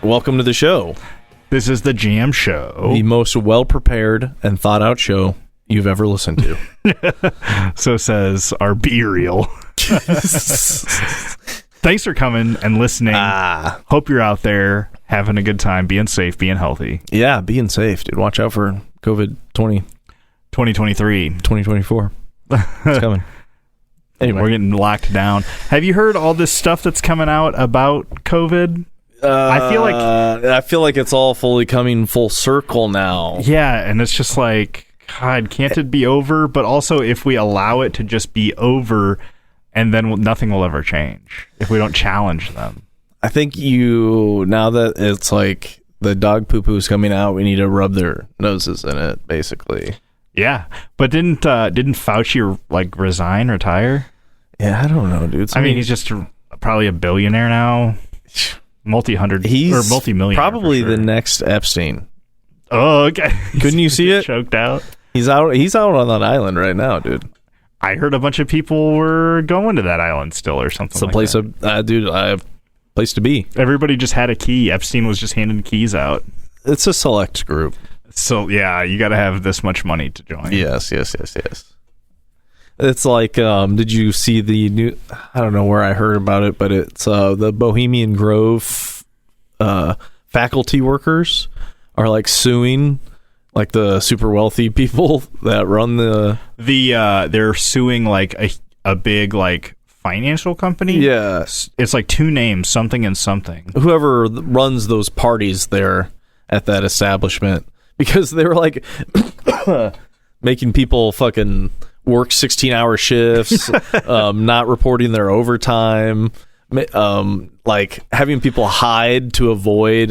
welcome to the show. This is the Jam Show. The most well-prepared and thought-out show you've ever listened to. So says our B-Reel. Thanks for coming and listening. Hope you're out there having a good time, being safe, being healthy. Yeah, being safe, dude. Watch out for COVID 2023. 2024. It's coming. Anyway. We're getting locked down. Have you heard all this stuff that's coming out about COVID? I feel like it's all fully coming full circle now. Yeah, and it's just like, God, can't it be over? But also, if we allow it to just be over, and then nothing will ever change if we don't challenge them. I think now that it's like the dog poo-poo's coming out, we need to rub their noses in it, basically. Yeah, but didn't Fauci retire? Yeah, I don't know, dude. I mean, he's just probably a billionaire now, multi-millionaire. Probably the next Epstein. Oh, okay. Couldn't you see it? Choked out. He's out on that island right now, dude. I heard a bunch of people were going to that island still, or something. It's a place, dude. I have place to be. Everybody just had a key. Epstein was just handing keys out. It's a select group. So yeah, you got to have this much money to join. Yes. It's like, did you see the new? I don't know where I heard about it, but it's the Bohemian Grove faculty workers are like suing like the super wealthy people that run they're suing like a big like financial company. Yeah, it's like two names, something and something. Whoever runs those parties there at that establishment, because they were like making people fucking work 16-hour shifts, not reporting their overtime, like having people hide to avoid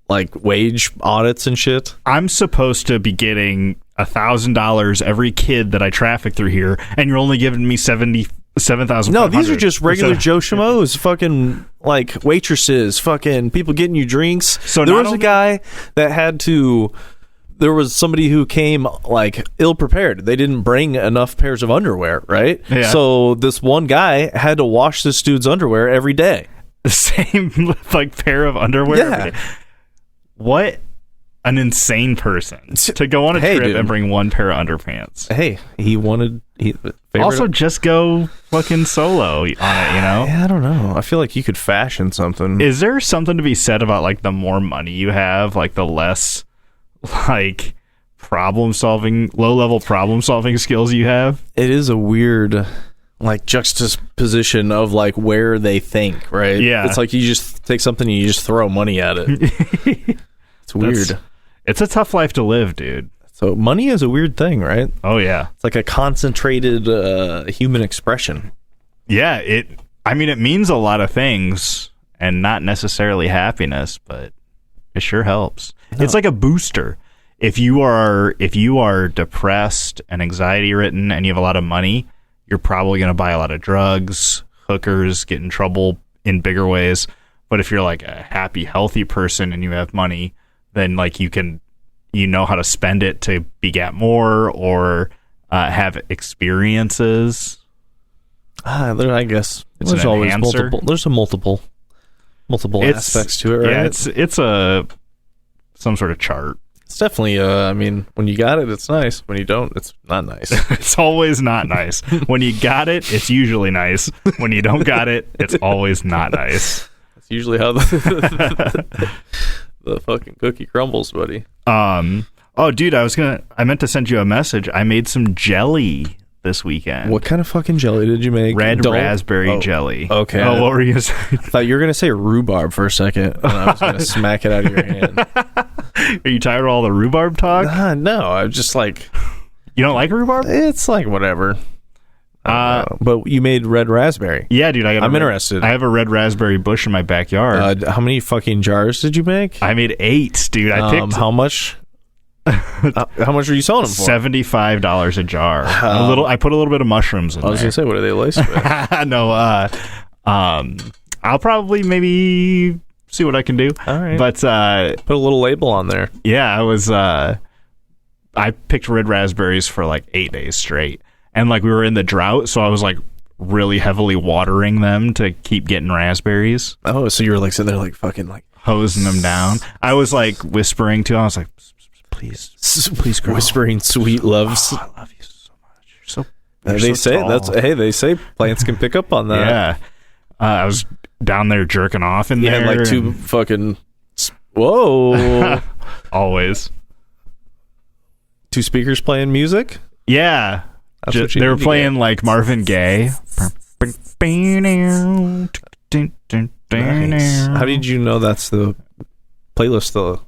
like wage audits and shit. I'm supposed to be getting $1,000 every kid that I traffic through here, and you're only giving me $77,000. No, these are just regular Joe Schmoes, fucking like waitresses, fucking people getting you drinks. So there was a guy that had to. There was somebody who came like ill prepared. They didn't bring enough pairs of underwear, right? Yeah. So this one guy had to wash this dude's underwear every day. The same like pair of underwear. Yeah. Every day. What an insane person to go on a trip and bring one pair of underpants. Hey, also just go fucking solo on it, you know? Yeah, I don't know. I feel like you could fashion something. Is there something to be said about like the more money you have, like the less like low-level problem-solving skills you have? It is a weird like juxtaposition of like where they think, right? Yeah. It's like you just take something and you just throw money at it. It's weird. It's a tough life to live, dude. So money is a weird thing, right? Oh, yeah. It's like a concentrated human expression. Yeah, it means a lot of things and not necessarily happiness, but it sure helps. No. It's like a booster. If you are depressed and anxiety ridden and you have a lot of money, you're probably going to buy a lot of drugs, hookers, get in trouble in bigger ways. But if you're like a happy, healthy person and you have money, then like you know how to spend it to beget more or have experiences. I guess there's always multiple. There's multiple aspects to it, right? Yeah, it's some sort of chart. It's definitely. I mean, when you got it, it's nice. When you don't, it's not nice. It's always not nice. When you got it, it's usually nice. When you don't got it, it's always not nice. That's usually how the fucking cookie crumbles, buddy. Oh, dude, I meant to send you a message. I made some jelly this weekend. What kind of fucking jelly did you make? Red raspberry jelly. Okay. Oh, what were you going to say? I thought you were going to say rhubarb for a second, and I was going to smack it out of your hand. Are you tired of all the rhubarb talk? No, I'm just like... You don't like rhubarb? It's like whatever. But you made red raspberry. Yeah, dude. I'm interested. I have a red raspberry bush in my backyard. How many fucking jars did you make? I made 8, dude. I picked... How much? How much are you selling them for? $75 a jar. I put a little bit of mushrooms in there. I was going to say, what are they laced with? No, I'll probably maybe see what I can do. All right. But put a little label on there. Yeah, I picked red raspberries for like 8 days straight. And like we were in the drought, so I was like really heavily watering them to keep getting raspberries, Oh, so you were like sitting there like fucking like hosing them down. I was like whispering to him. I was like, please grow. whispering sweet loves. Oh, I love you so much. You're so. They you're so say tall. they say plants can pick up on that. Yeah. I was down there jerking off in You there. had like two and- fucking whoa. Always. Two speakers playing music. Yeah. That's what you They were need to playing like Marvin Gaye. Nice. How did you know that's the playlist the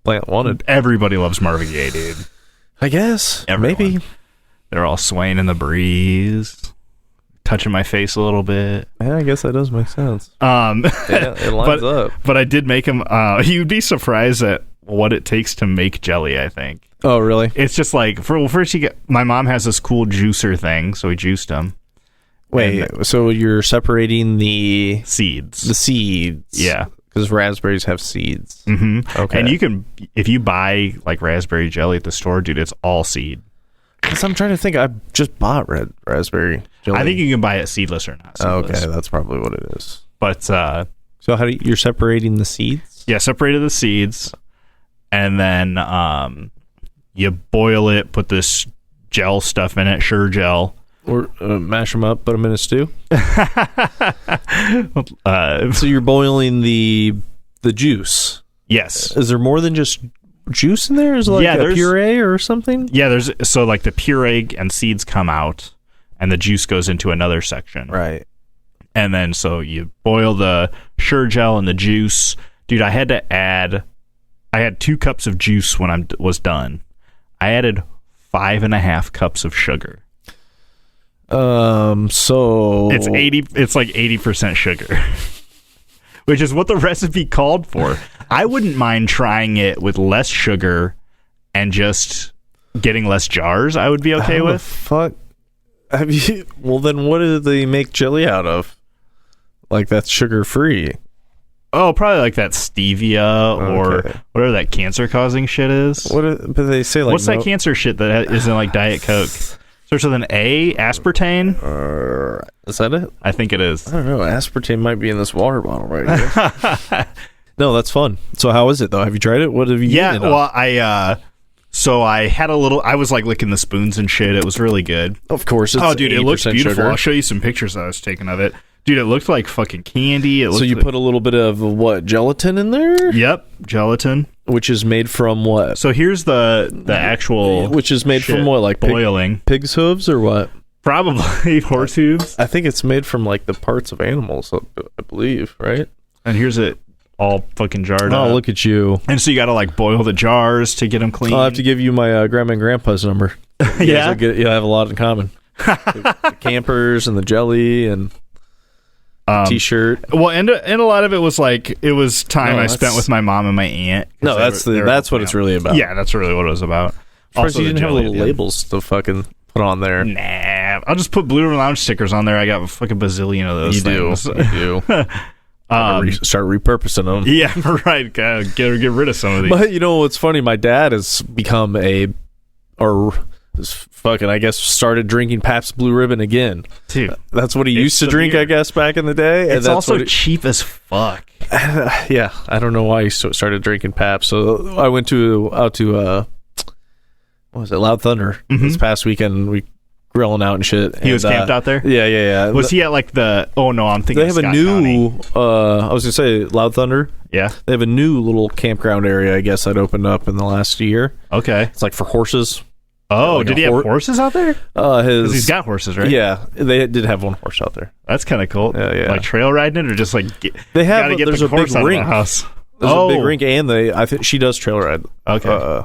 plant wanted? Everybody loves Marvin Gaye, dude. I guess. Everyone. Maybe. They're all swaying in the breeze, touching my face a little bit. Yeah, I guess that does make sense. Yeah, It lines up. But I did make them. You'd be surprised at what it takes to make jelly. I think Oh, really? it's just like first you get. My mom has this cool juicer thing, so we juiced them. Wait, so you're separating the Seeds. seeds? Yeah. Because raspberries have seeds. Mm-hmm. Okay. And you can, if you buy like raspberry jelly at the store, dude, it's all seed. Because I'm trying to think. I just bought red raspberry jelly. I think you can buy it seedless or not. Oh, Seedless. okay, that's probably what it is. But So how do you're separating the seeds? yeah, separated the seeds, and then you boil it. Put this gel stuff in it, Sure Gel. Or mash them up, put them in a stew. Uh, So you're boiling the juice. yes. Is there more than just juice in there? Is it like Yeah, a there's- puree or something? Yeah, there's so like the puree and seeds come out, and the juice goes into another section. Right. And then so you boil the Sure Gel and the juice. Dude, I had 2 cups of juice when I was done. I added 5.5 cups of sugar. So It's like 80% sugar. Which is what the recipe called for. I wouldn't mind trying it with less sugar and just getting less jars. I would be okay how the with. fuck have you? Well, then what did they make jelly out of? Like that's sugar free. Oh, probably like that stevia or Okay. whatever that cancer causing shit is. But they say like What's that cancer shit that isn't like Diet Coke? Starts with an A, aspartame? Is that it? I think it is. I don't know. Aspartame might be in this water bottle right here. No, that's fun. So how is it though? Have you tried it? What have you? Yeah, eaten it well, so I had a little. I was like licking the spoons and shit. It was really good. on? Of course. It's Oh, dude, it looks 80% beautiful. sugar. I'll show you some pictures I was taking of it. Dude, it looked like fucking candy. So you put a little bit of what gelatin in there, Yep, gelatin. which is made from what? So here's the actual. Which is made shit. from what? Like boiling. pig's hooves or what? Probably horse hooves. I think it's made from like the parts of animals. I believe, right? And here's it all fucking jarred Oh, up. look at you! And so you got to like boil the jars to get them clean. I'll have to give you my grandma and grandpa's number. You guys Yeah? will get, you'll have a lot in common. The campers and the jelly and t-shirt. Well, and a lot of it was like it was time No, I spent that's- with my mom and my aunt. 'cause No, they were that's what helping it's out. really about. Yeah, that's really what it was about. Surprised you the didn't have jelly little at the end. labels to fucking put on there. Nah, I'll just put Blue River Lounge stickers on there. I got a fucking bazillion of those. You do. things. You do. Start repurposing them. Yeah, right. Gotta get rid of some of these. But you know what's funny? My dad has become I guess started drinking Pabst Blue Ribbon again. Dude, That's what he It's used to the drink, beer. I guess, back in the day. And it's that's also what cheap as fuck. yeah, I don't know why he started drinking Pabst. So I went out to what was it, Loud Thunder this past weekend. We grilling out and shit. He was camped out there? Yeah. Was he at like the? Oh no, I'm thinking They have a Scott new. County. I was gonna say Loud Thunder. Yeah. They have a new little campground area, I guess, that opened up in the last year. Okay. It's like for horses. Oh, like did a he have horses out there? 'Cause he's got horses, right? Yeah, they did have one horse out there. That's kind of cool. Yeah. Like trail riding it, or just like They have. gotta get There's the a big horse out of the rink. house. There's a big rink, and I think she does trail ride. Okay.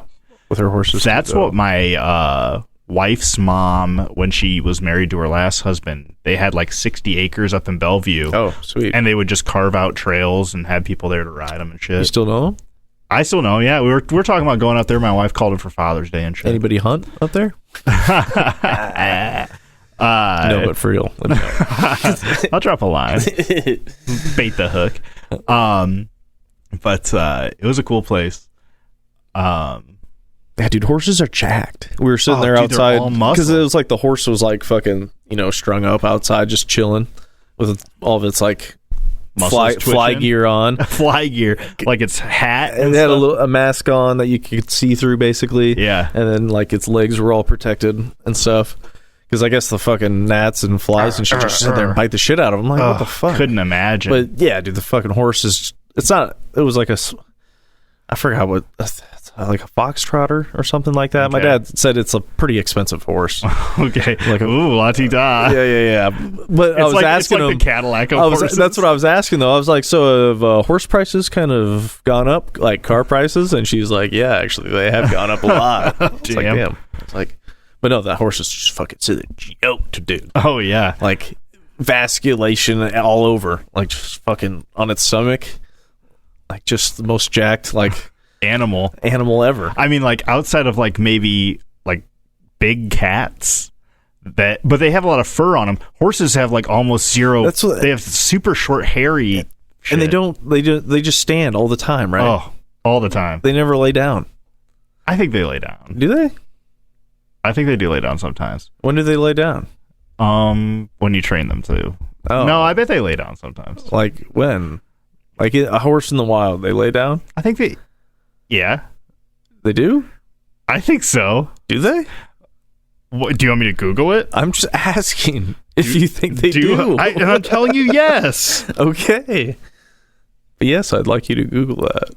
With her horses. That's too, what my wife's mom, when she was married to her last husband, they had like 60 acres up in Bellevue. Oh, sweet. And they would just carve out trails and have people there to ride them and shit. You still know them? I still know, yeah. We're talking about going out there. My wife called him for Father's Day and shit. Anybody hunt up there? No, but for real. I'll drop a line. Bait the hook. But it was a cool place. Yeah, dude, horses are jacked. We were sitting Oh, there dude, they're outside all muscle. because it was like the horse was like fucking strung up outside, just chilling with all of its like Muscles fly twitching. gear on. Fly gear, like its hat, And it had a mask on that you could see through, basically. Yeah. And then, like, its legs were all protected and stuff. Because I guess the fucking gnats and flies and shit just sit there and bite the shit out of them. I'm like, what the fuck? Couldn't imagine. But, yeah, dude, the fucking horse is... It's not... It was like I forgot what... Like a foxtrotter or something like that. My Okay. dad said it's a pretty expensive horse. Okay. Like a- Ooh, la-ti-da. Yeah. But I was asking it's like him... the Cadillac of horses. That's what I was asking, though. I was like, so have horse prices kind of gone up, like car prices? And she's like, yeah, actually, they have gone up a lot. It's like, Damn. damn. It's like, but no, that horse is just fucking yoked, dude. Oh, yeah. Like, vasculation all over. Like, just fucking on its stomach. Like, just the most jacked, like, Animal. ever. I mean, like, outside of, like, maybe, like, big cats... but they have a lot of fur on them. Horses have like almost zero. They have super short, hairy, shit. And they just stand all the time, right? Oh, all the time. They never lay down. I think they lay down. Do they? I think they do lay down sometimes. When do they lay down? When you train them to. Oh. No, I bet they lay down sometimes. Like when? Like a horse in the wild, they lay down? I think they. Yeah, They do? I think so. Do they? What, do you want me to Google it? I'm just asking if you think they do. And I'm telling you, yes. Okay. But yes, I'd like you to Google that.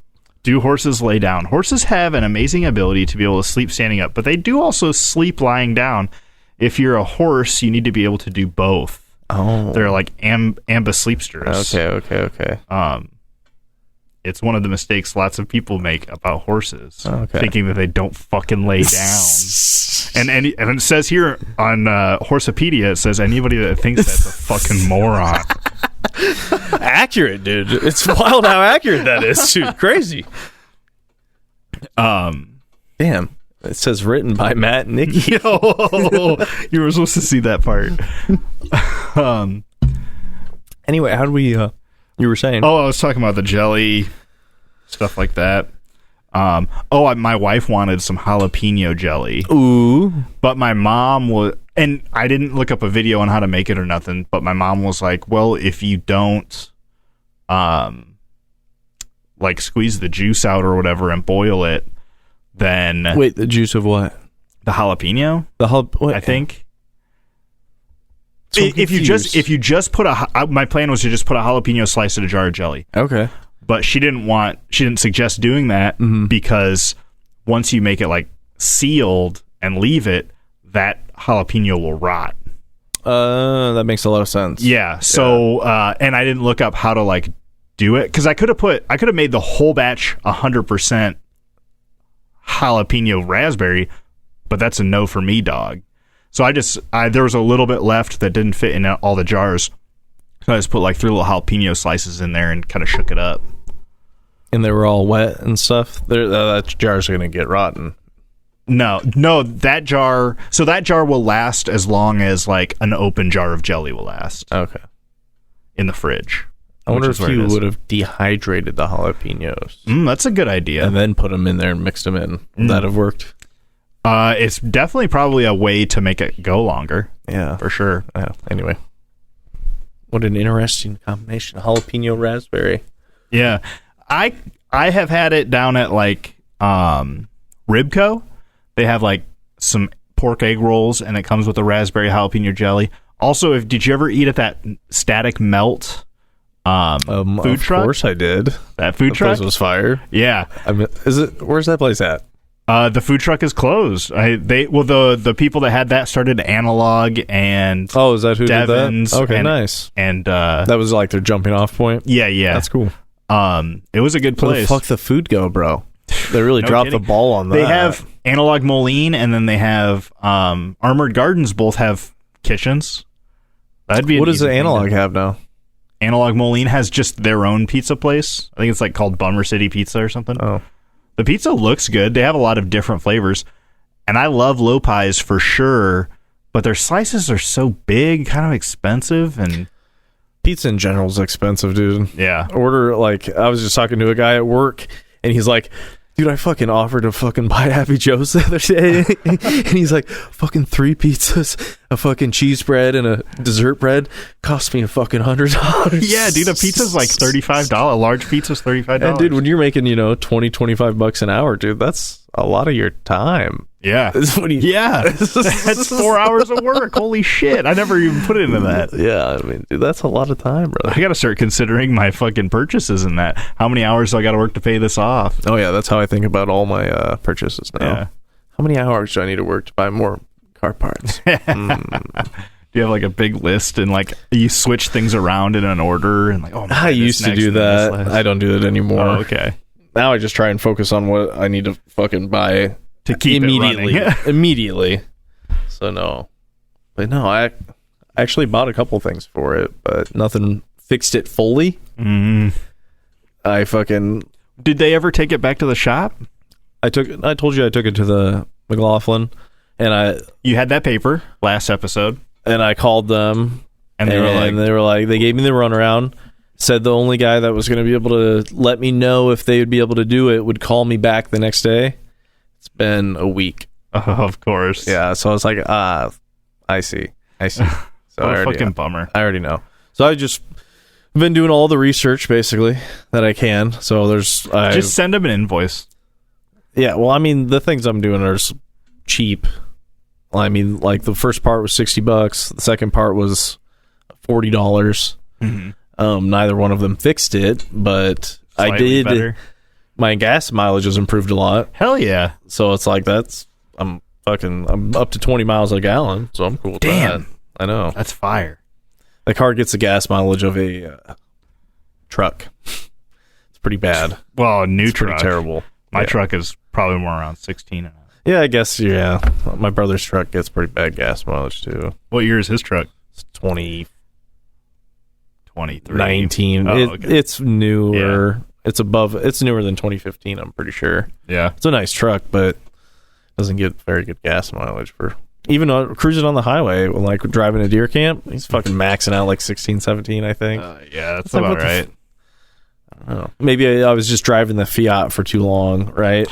Do horses lay down? Horses have an amazing ability to be able to sleep standing up, but they do also sleep lying down. If you're a horse, you need to be able to do both. Oh. They're like ambisleepsters. Okay. It's one of the mistakes lots of people make about horses, Okay. thinking that they don't fucking lay down. And it says here on Horsepedia, it says anybody that thinks that's a fucking moron. Accurate, dude. It's wild how accurate that is, dude. Crazy. Damn. It says written by Matt and Nikki. Yo, you were supposed to see that part. Anyway, how do we... you were saying... I was talking about the jelly, stuff like that. My wife wanted some jalapeno jelly. Ooh. But my mom was... And I didn't look up a video on how to make it or nothing, but my mom was like, well, if you don't like squeeze the juice out or whatever and boil it, then... Wait, the juice of what? The jalapeno? What? I think. So If you just put my plan was to just put a jalapeno slice in a jar of jelly. Okay. But she didn't suggest doing that because once you make it like sealed and leave it, that jalapeno will rot. That makes a lot of sense. Yeah. So and I didn't look up how to like do it because I could have made the whole batch 100% jalapeno raspberry, but that's a no for me, dog. So there was a little bit left that didn't fit in all the jars. So I just put like 3 little jalapeno slices in there and kind of shook it up. And they were all wet and stuff. That jar's going to get rotten. No, that jar will last as long as like an open jar of jelly will last Okay. in the fridge. I wonder which if is where you it is. would have dehydrated the jalapenos That's a good idea. and then put them in there and mixed them in. Would that have worked? It's definitely probably a way to make it go longer. Yeah. For sure. Anyway. What an interesting combination. Jalapeno raspberry. Yeah. I have had it down at like Ribco. They have like some pork egg rolls and it comes with a raspberry jalapeno jelly. Also, did you ever eat at that Static Melt food truck? Of course I did. That food The truck? place was fire. Yeah. Where's that place at? The food truck is closed. The people that had that started Analog and Oh, is that who Devon's did that? Okay, and- nice. and That was like their jumping off point. yeah. That's cool. It was a good Where the place. fuck the food go, bro? They really No dropped kidding. the ball on that. They have Analog Moline, and then they have Armored Gardens. Both have kitchens. That'd be. What does the Analog have now? Analog Moline has just their own pizza place. I think it's like called Bummer City Pizza or something. Oh, The pizza looks good. They have a lot of different flavors, and I love Lopez for sure. But their slices are so big, kind of expensive, and pizza in general is expensive, dude. yeah. Order, like, I was just talking to a guy at work, and he's like, Dude, I fucking offered to fucking buy Happy Joe's the other day, and he's like, fucking 3 pizzas, a fucking cheese bread, and a dessert bread cost me a fucking $100. Yeah, dude, a pizza's like $35. A large pizza's $35. And dude, when you're making, $20-$25 an hour, dude, that's a lot of your time. Yeah. That's That's 4 hours of work. Holy shit. I never even put it into that. Yeah, I mean, dude, that's a lot of time, brother. I got to start considering my fucking purchases in that. How many hours do I got to work to pay this off? Oh, yeah, that's how I think about all my purchases now. Yeah. How many hours do I need to work to buy more car parts? Do you have like a big list and like you switch things around in an order and like, oh, I used to do that. I don't do it anymore. Oh, okay. Now I just try and focus on what I need to fucking buy To keep immediately. it running. Immediately. So no. But no, I actually bought a couple things for it, but nothing fixed it fully. I fucking... Did they ever take it back to the shop? I told you I took it to the McLaughlin, and You had that paper last episode. And I called them, And they were like, they gave me the runaround, said the only guy that was going to be able to let me know if they would be able to do it would call me back the next day. It's been a week. oh, of course. Yeah, so I was like, I see. So What a fucking bummer. I already know. So I just been doing all the research, basically, that I can. So Just send them an invoice. Yeah, well, I mean, the things I'm doing are cheap. I mean, like the first part was $60. The second part was $40. Neither one of them fixed it, but I Slightly did. better. My gas mileage has improved a lot, Hell yeah. so it's like I'm up to 20 miles a gallon, so I'm cool with Damn. that. I know That's fire. the car gets the gas mileage of a truck. It's pretty bad. Well, a new It's truck. pretty terrible. My Yeah. truck is probably more around 16 and a half. Yeah, I guess. Yeah, my brother's truck gets pretty bad gas mileage too. What year is his truck? It's 2019. 23. Oh, okay. It's newer. It's newer than 2015. I'm pretty sure. Yeah. It's a nice truck, but doesn't get very good gas mileage for even cruising on the highway. When like driving a deer camp, he's fucking maxing out like 16, 17, I think. Yeah, that's like, about what the right. I don't know. Maybe I was just driving the Fiat for too long, right?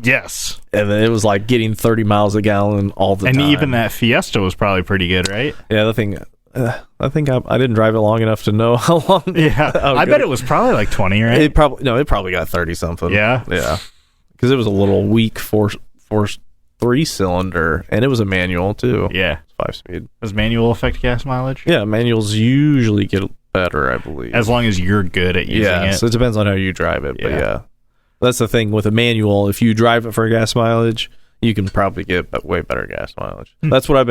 Yes. And then it was like getting 30 miles a gallon all the And time. even that Fiesta was probably pretty good, right? Yeah, the thing. I think I didn't drive it long enough to know how long. Yeah. I bet it was probably like 20, right? It probably got 30 something. Yeah? Yeah. Because it was a little weak 3-cylinder, and it was a manual too. Yeah. 5-speed. Does manual affect gas mileage? Yeah, manuals usually get better, I believe. As long as you're good at using it. So it depends on how you drive it. But Yeah. yeah, that's the thing with a manual. If you drive it for gas mileage, you can probably get way better gas mileage. That's what I've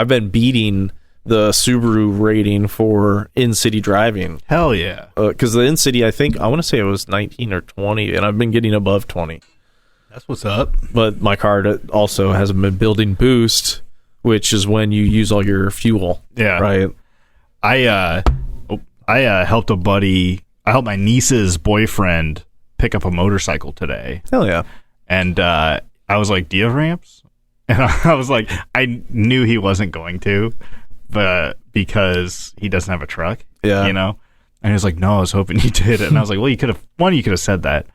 been beating the Subaru rating for in-city driving. Hell yeah. Because the in-city, I want to say it was 19 or 20, and I've been getting above 20. That's what's up. But my car also has a built-in boost, which is when you use all your fuel. Yeah. Right? I helped I helped my niece's boyfriend pick up a motorcycle today. Hell yeah. And I was like, do you have ramps? And I was like, I knew he wasn't going to, but because he doesn't have a truck, Yeah. you know? And he was like, no, I was hoping you did. And I was like, well, you could have said that.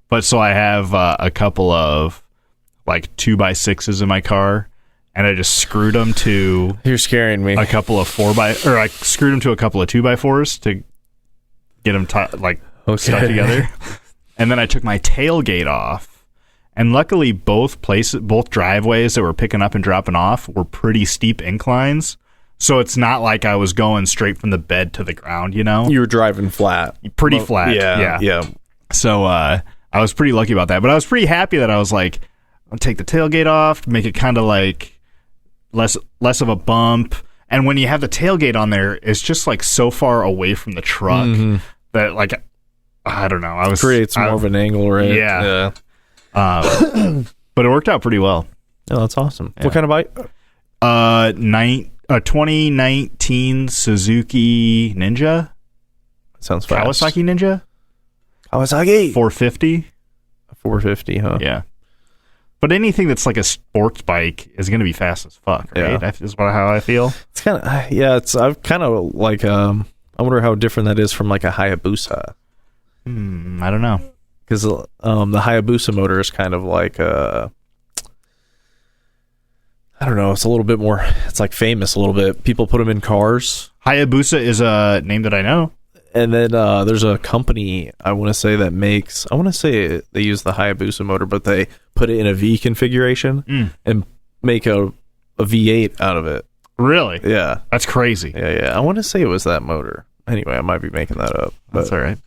But so I have a couple of like 2x6s in my car, and I just screwed them to You're scaring me. a couple of I screwed them to a couple of 2x4s to get them stuck together. And then I took my tailgate off. And luckily, both driveways that were picking up and dropping off were pretty steep inclines. So it's not like I was going straight from the bed to the ground, you know? You were driving flat. Pretty flat. Yeah. So I was pretty lucky about that. But I was pretty happy that I was like, I'll take the tailgate off, make it kind of like less of a bump. And when you have the tailgate on there, it's just like so far away from the truck that like, I don't know. Creates more of an angle, right? Yeah. But it worked out pretty well. Oh, that's awesome. Yeah. What kind of bike? 2019 Suzuki Ninja, Sounds fast. Kawasaki Ninja, Kawasaki 450. 450, huh? Yeah. But anything that's like a sports bike is going to be fast as fuck, right? Yeah. That is how I feel. It's kind of I've kind of like I wonder how different that is from like a Hayabusa. I don't know. because the Hayabusa motor is kind of like I don't know. It's a little bit more. It's like famous a little bit. People put them in cars. Hayabusa is a name that I know. And then there's a company I want to say that makes. I want to say they use the Hayabusa motor, but they put it in a V configuration and make a V8 out of it. Really? Yeah, that's crazy. Yeah. I want to say it was that motor. Anyway, I might be making that up. But. That's all right.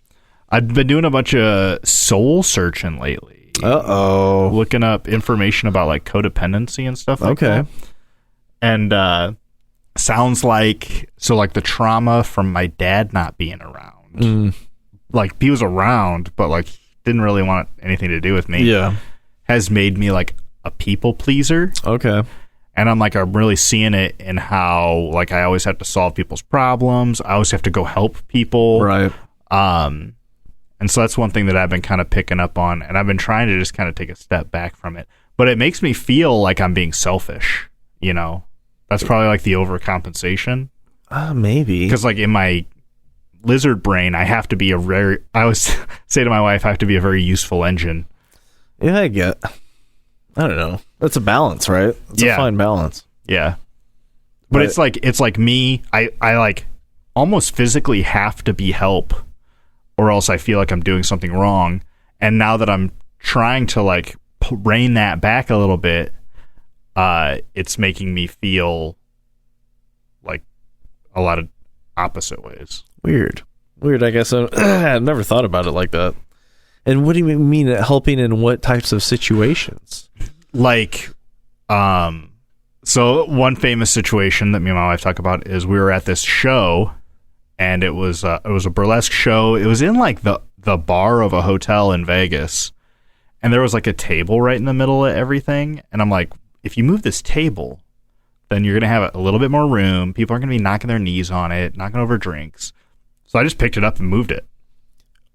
I've been doing a bunch of soul searching lately. Looking up information about like codependency and stuff like that. And sounds like the trauma from my dad not being around. Like he was around, but like didn't really want anything to do with me. Yeah. Has made me like a people pleaser. Okay. And I'm really seeing it in how like I always have to solve people's problems. I always have to go help people. Right. And so that's one thing that I've been kind of picking up on, and I've been trying to just kind of take a step back from it. But it makes me feel like I'm being selfish, you know? That's probably like the overcompensation. Maybe. Because like in my lizard brain, I have to be I always say to my wife, I have to be a very useful engine. Yeah, I don't know. That's a balance, right? It's a fine balance. Yeah. But it's like me, I like almost physically have to be help, or else I feel like I'm doing something wrong. And now that I'm trying to like rein that back a little bit, it's making me feel like a lot of opposite ways. Weird, I guess. I've never thought about it like that. And what do you mean helping in what types of situations? Like, so one famous situation that me and my wife talk about is we were at this show, and it was a burlesque show. It was in like the bar of a hotel in Vegas, and there was like a table right in the middle of everything. And I'm like, if you move this table, then you're gonna have a little bit more room. People aren't gonna be knocking their knees on it, knocking over drinks. So I just picked it up and moved it.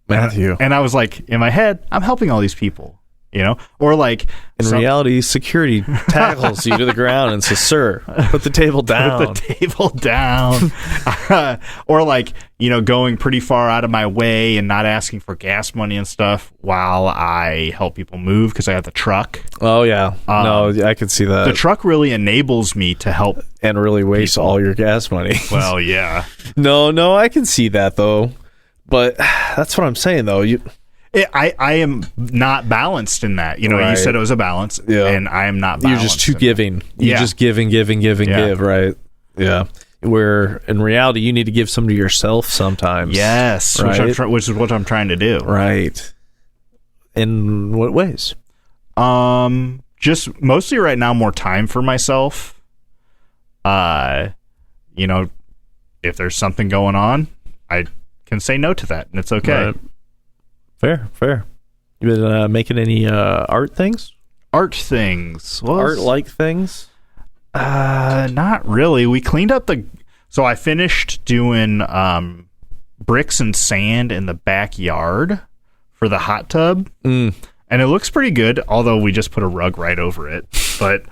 Matthew. And I was like, in my head, I'm helping all these people. You know, or like in reality, security tackles you to the ground and says, "Sir, put the table down." Put the table down. Or like, you know, going pretty far out of my way and not asking for gas money and stuff while I help people move because I have the truck. Oh yeah, no, I can see that. The truck really enables me to help and really waste all your gas money. Well, yeah. No, I can see that though, but that's what I'm saying though. I am not balanced in that. You know, right. You said it was a balance, and I am not balanced. You're just too giving. You just give, right? Yeah. Where in reality, you need to give some to yourself sometimes. Yes, right? which is what I'm trying to do. Right. In what ways? Just mostly right now, more time for myself. You know, if there's something going on, I can say no to that, and it's okay. Right. Fair. You been making any art things? Art things? Art-like things? Not really. We cleaned up so I finished doing bricks and sand in the backyard for the hot tub. And it looks pretty good, although we just put a rug right over it. But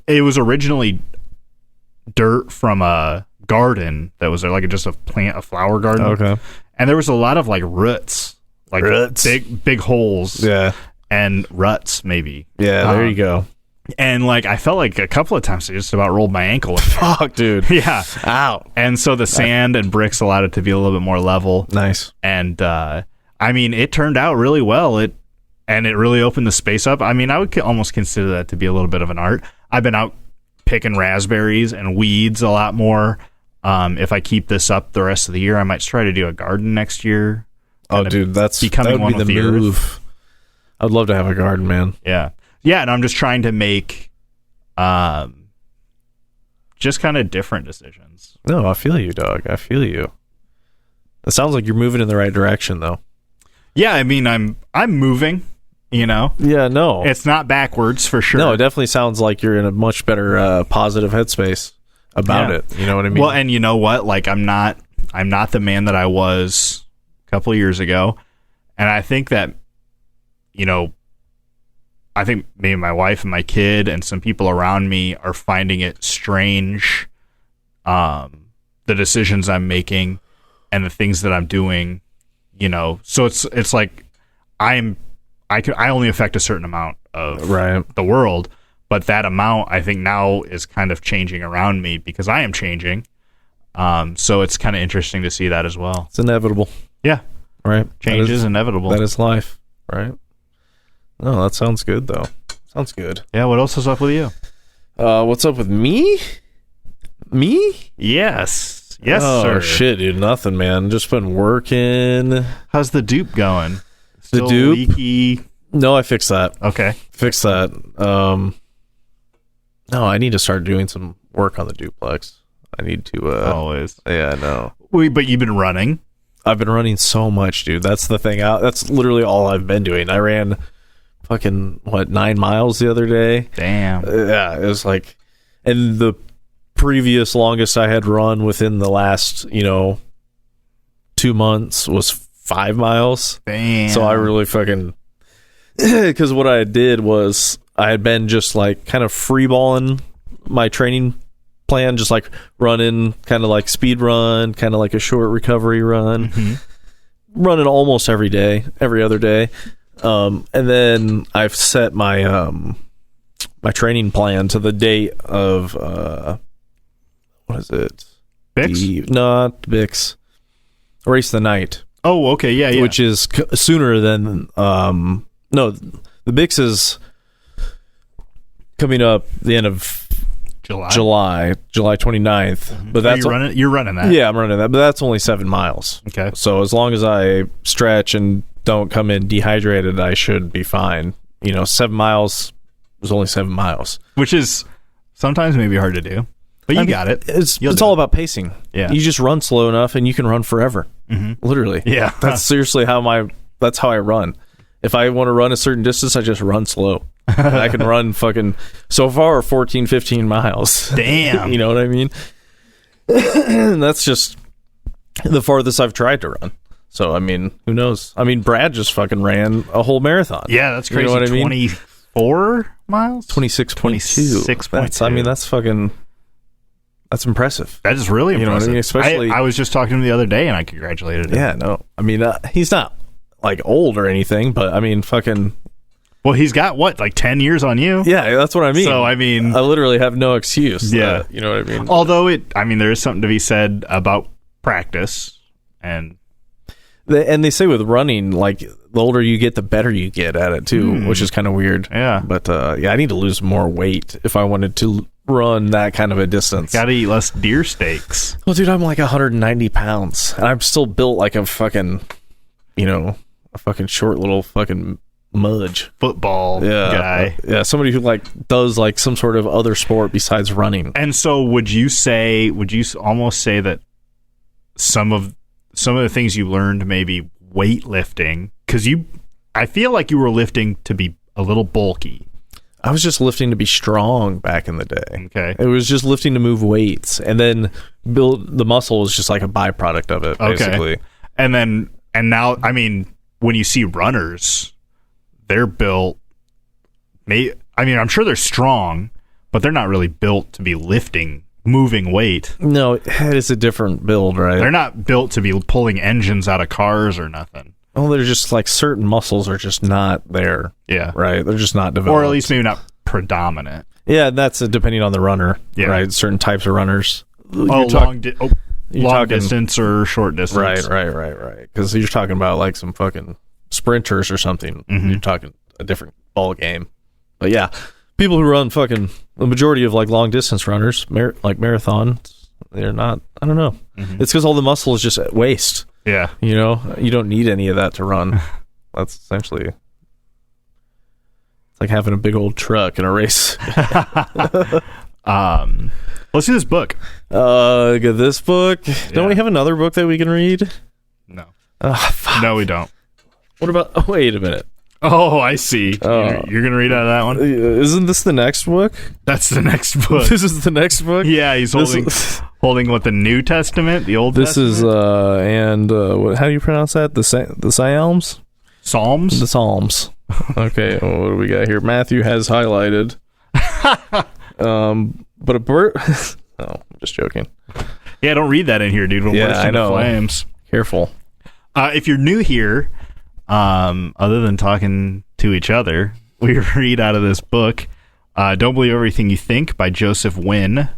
it was originally dirt from a garden that was like just a flower garden. Okay. And there was a lot of like roots. Like big holes, and ruts maybe. Yeah, there you go. And like I felt like a couple of times I just about rolled my ankle. Fuck, dude. Yeah, ow. And so the sand and bricks allowed it to be a little bit more level. Nice. And I mean, it turned out really well. It really opened the space up. I mean, I would almost consider that to be a little bit of an art. I've been out picking raspberries and weeds a lot more. If I keep this up the rest of the year, I might try to do a garden next year. Oh, dude, that becoming would be the move. Earth. I'd love to have a garden, man. Yeah, and I'm just trying to make, just kind of different decisions. No, I feel you, dog. I feel you. It sounds like you're moving in the right direction, though. Yeah, I mean, I'm moving. You know. Yeah, no, it's not backwards for sure. No, it definitely sounds like you're in a much better positive headspace about it. You know what I mean? Well, and you know what? Like, I'm not the man that I was couple of years ago, and I think that, you know, I think maybe my wife and my kid and some people around me are finding it strange, the decisions I'm making and the things that I'm doing, you know. So it's like I only affect a certain amount of Right. the world, but that amount I think now is kind of changing around me because I am changing. So it's kind of interesting to see that as well. It's inevitable. Yeah, Right. change is inevitable. That is life. Right. No, that sounds good though. Sounds good. Yeah. What else is up with you? What's up with me? Me? Yes, oh, sir. Shit, dude. Nothing, man. Just been working. How's the dupe going? Still dupe? leaky? No, I fixed that. Okay. Fix that. No, I need to start doing some work on the duplex. I need to. Always. Yeah, I know. Wait, but you've been running. I've been running so much, dude. That's the thing. That's literally all I've been doing. I ran fucking 9 miles the other day. Damn. Yeah, it was like, and the previous longest I had run within the last 2 months was 5 miles. Damn. So I really fucking, because what I did was I had been just like kind of freeballing my training plan, just like running kind of like speed run, kind of like a short recovery run, running almost every day, every other day. And then I've set my my training plan to the date of what is it? Bix? Not Bix. Race the Night. Oh, okay. Yeah. Which is sooner than no, the Bix is coming up the end of July 29th. But that's you're running that. Yeah, I'm running that, but that's only 7 miles. Okay. So as long as I stretch and don't come in dehydrated, I should be fine. 7 miles was only 7 miles, which is sometimes maybe hard to do, but you got it. It's all about pacing. Yeah. You just run slow enough and you can run forever. Literally. Yeah. That's seriously that's how I run. If I want to run a certain distance, I just run slow. And I can run fucking so far 14, 15 miles. Damn. You know what I mean? That's just the farthest I've tried to run. So, I mean, who knows? I mean, Brad just fucking ran a whole marathon. Yeah, that's crazy. You know what I mean? 24 miles? 26.2. 26.2. That's impressive. That is really impressive. You know what I mean? Especially, I was just talking to him the other day and I congratulated him. Yeah, no. I mean, he's not like old or anything, but I mean, fucking. Well, he's got what, like 10 years on you? Yeah, that's what I mean. So, I mean, I literally have no excuse. Yeah. You know what I mean? Although there is something to be said about practice and they say with running, like the older you get, the better you get at it too, which is kind of weird. Yeah. But I need to lose more weight if I wanted to run that kind of a distance. Gotta eat less deer steaks. Well, dude, I'm like 190 pounds, and I'm still built like a fucking, a fucking short little fucking mudge Football guy. Yeah, somebody who like does like some sort of other sport besides running. And so would you almost say that some of the things you learned, maybe weightlifting, because I feel like you were lifting to be a little bulky. I was just lifting to be strong back in the day. Okay. It was just lifting to move weights, and then build the muscle is just like a byproduct of it, basically. Okay. And now, I mean, when you see runners, they're built. I'm sure they're strong, but they're not really built to be moving weight. No, it is a different build, right? They're not built to be pulling engines out of cars or nothing. Well, they're just like certain muscles are just not there. Yeah. Right? They're just not developed. Or at least maybe not predominant. Yeah, that's depending on the runner. Yeah. Right? Certain types of runners. Long distance or short distance. Right. Because you're talking about like some fucking sprinters or something. You're talking a different ball game. But yeah, people who run fucking the majority of like long distance runners, like marathons, they're not. I don't know. It's because all the muscle is just waste. Yeah, you don't need any of that to run. That's essentially it's like having a big old truck in a race. Let's do this book. Get this book. Don't we have another book that we can read? No. Fuck. No, we don't. What about? Oh, wait a minute. Oh, I see. You're gonna read out of that one. Isn't this the next book? That's the next book. This is the next book. Yeah, he's holding what, the New Testament, the Old Testament. This is how do you pronounce that? The Psalms. Psalms. The Psalms. Okay. What do we got here? Matthew has highlighted. But a bird. Oh, I'm just joking. Yeah, don't read that in here, dude. We'll burst into flames. Careful. If you're new here, other than talking to each other, we read out of this book, Don't Believe Everything You Think by Joseph Wynn.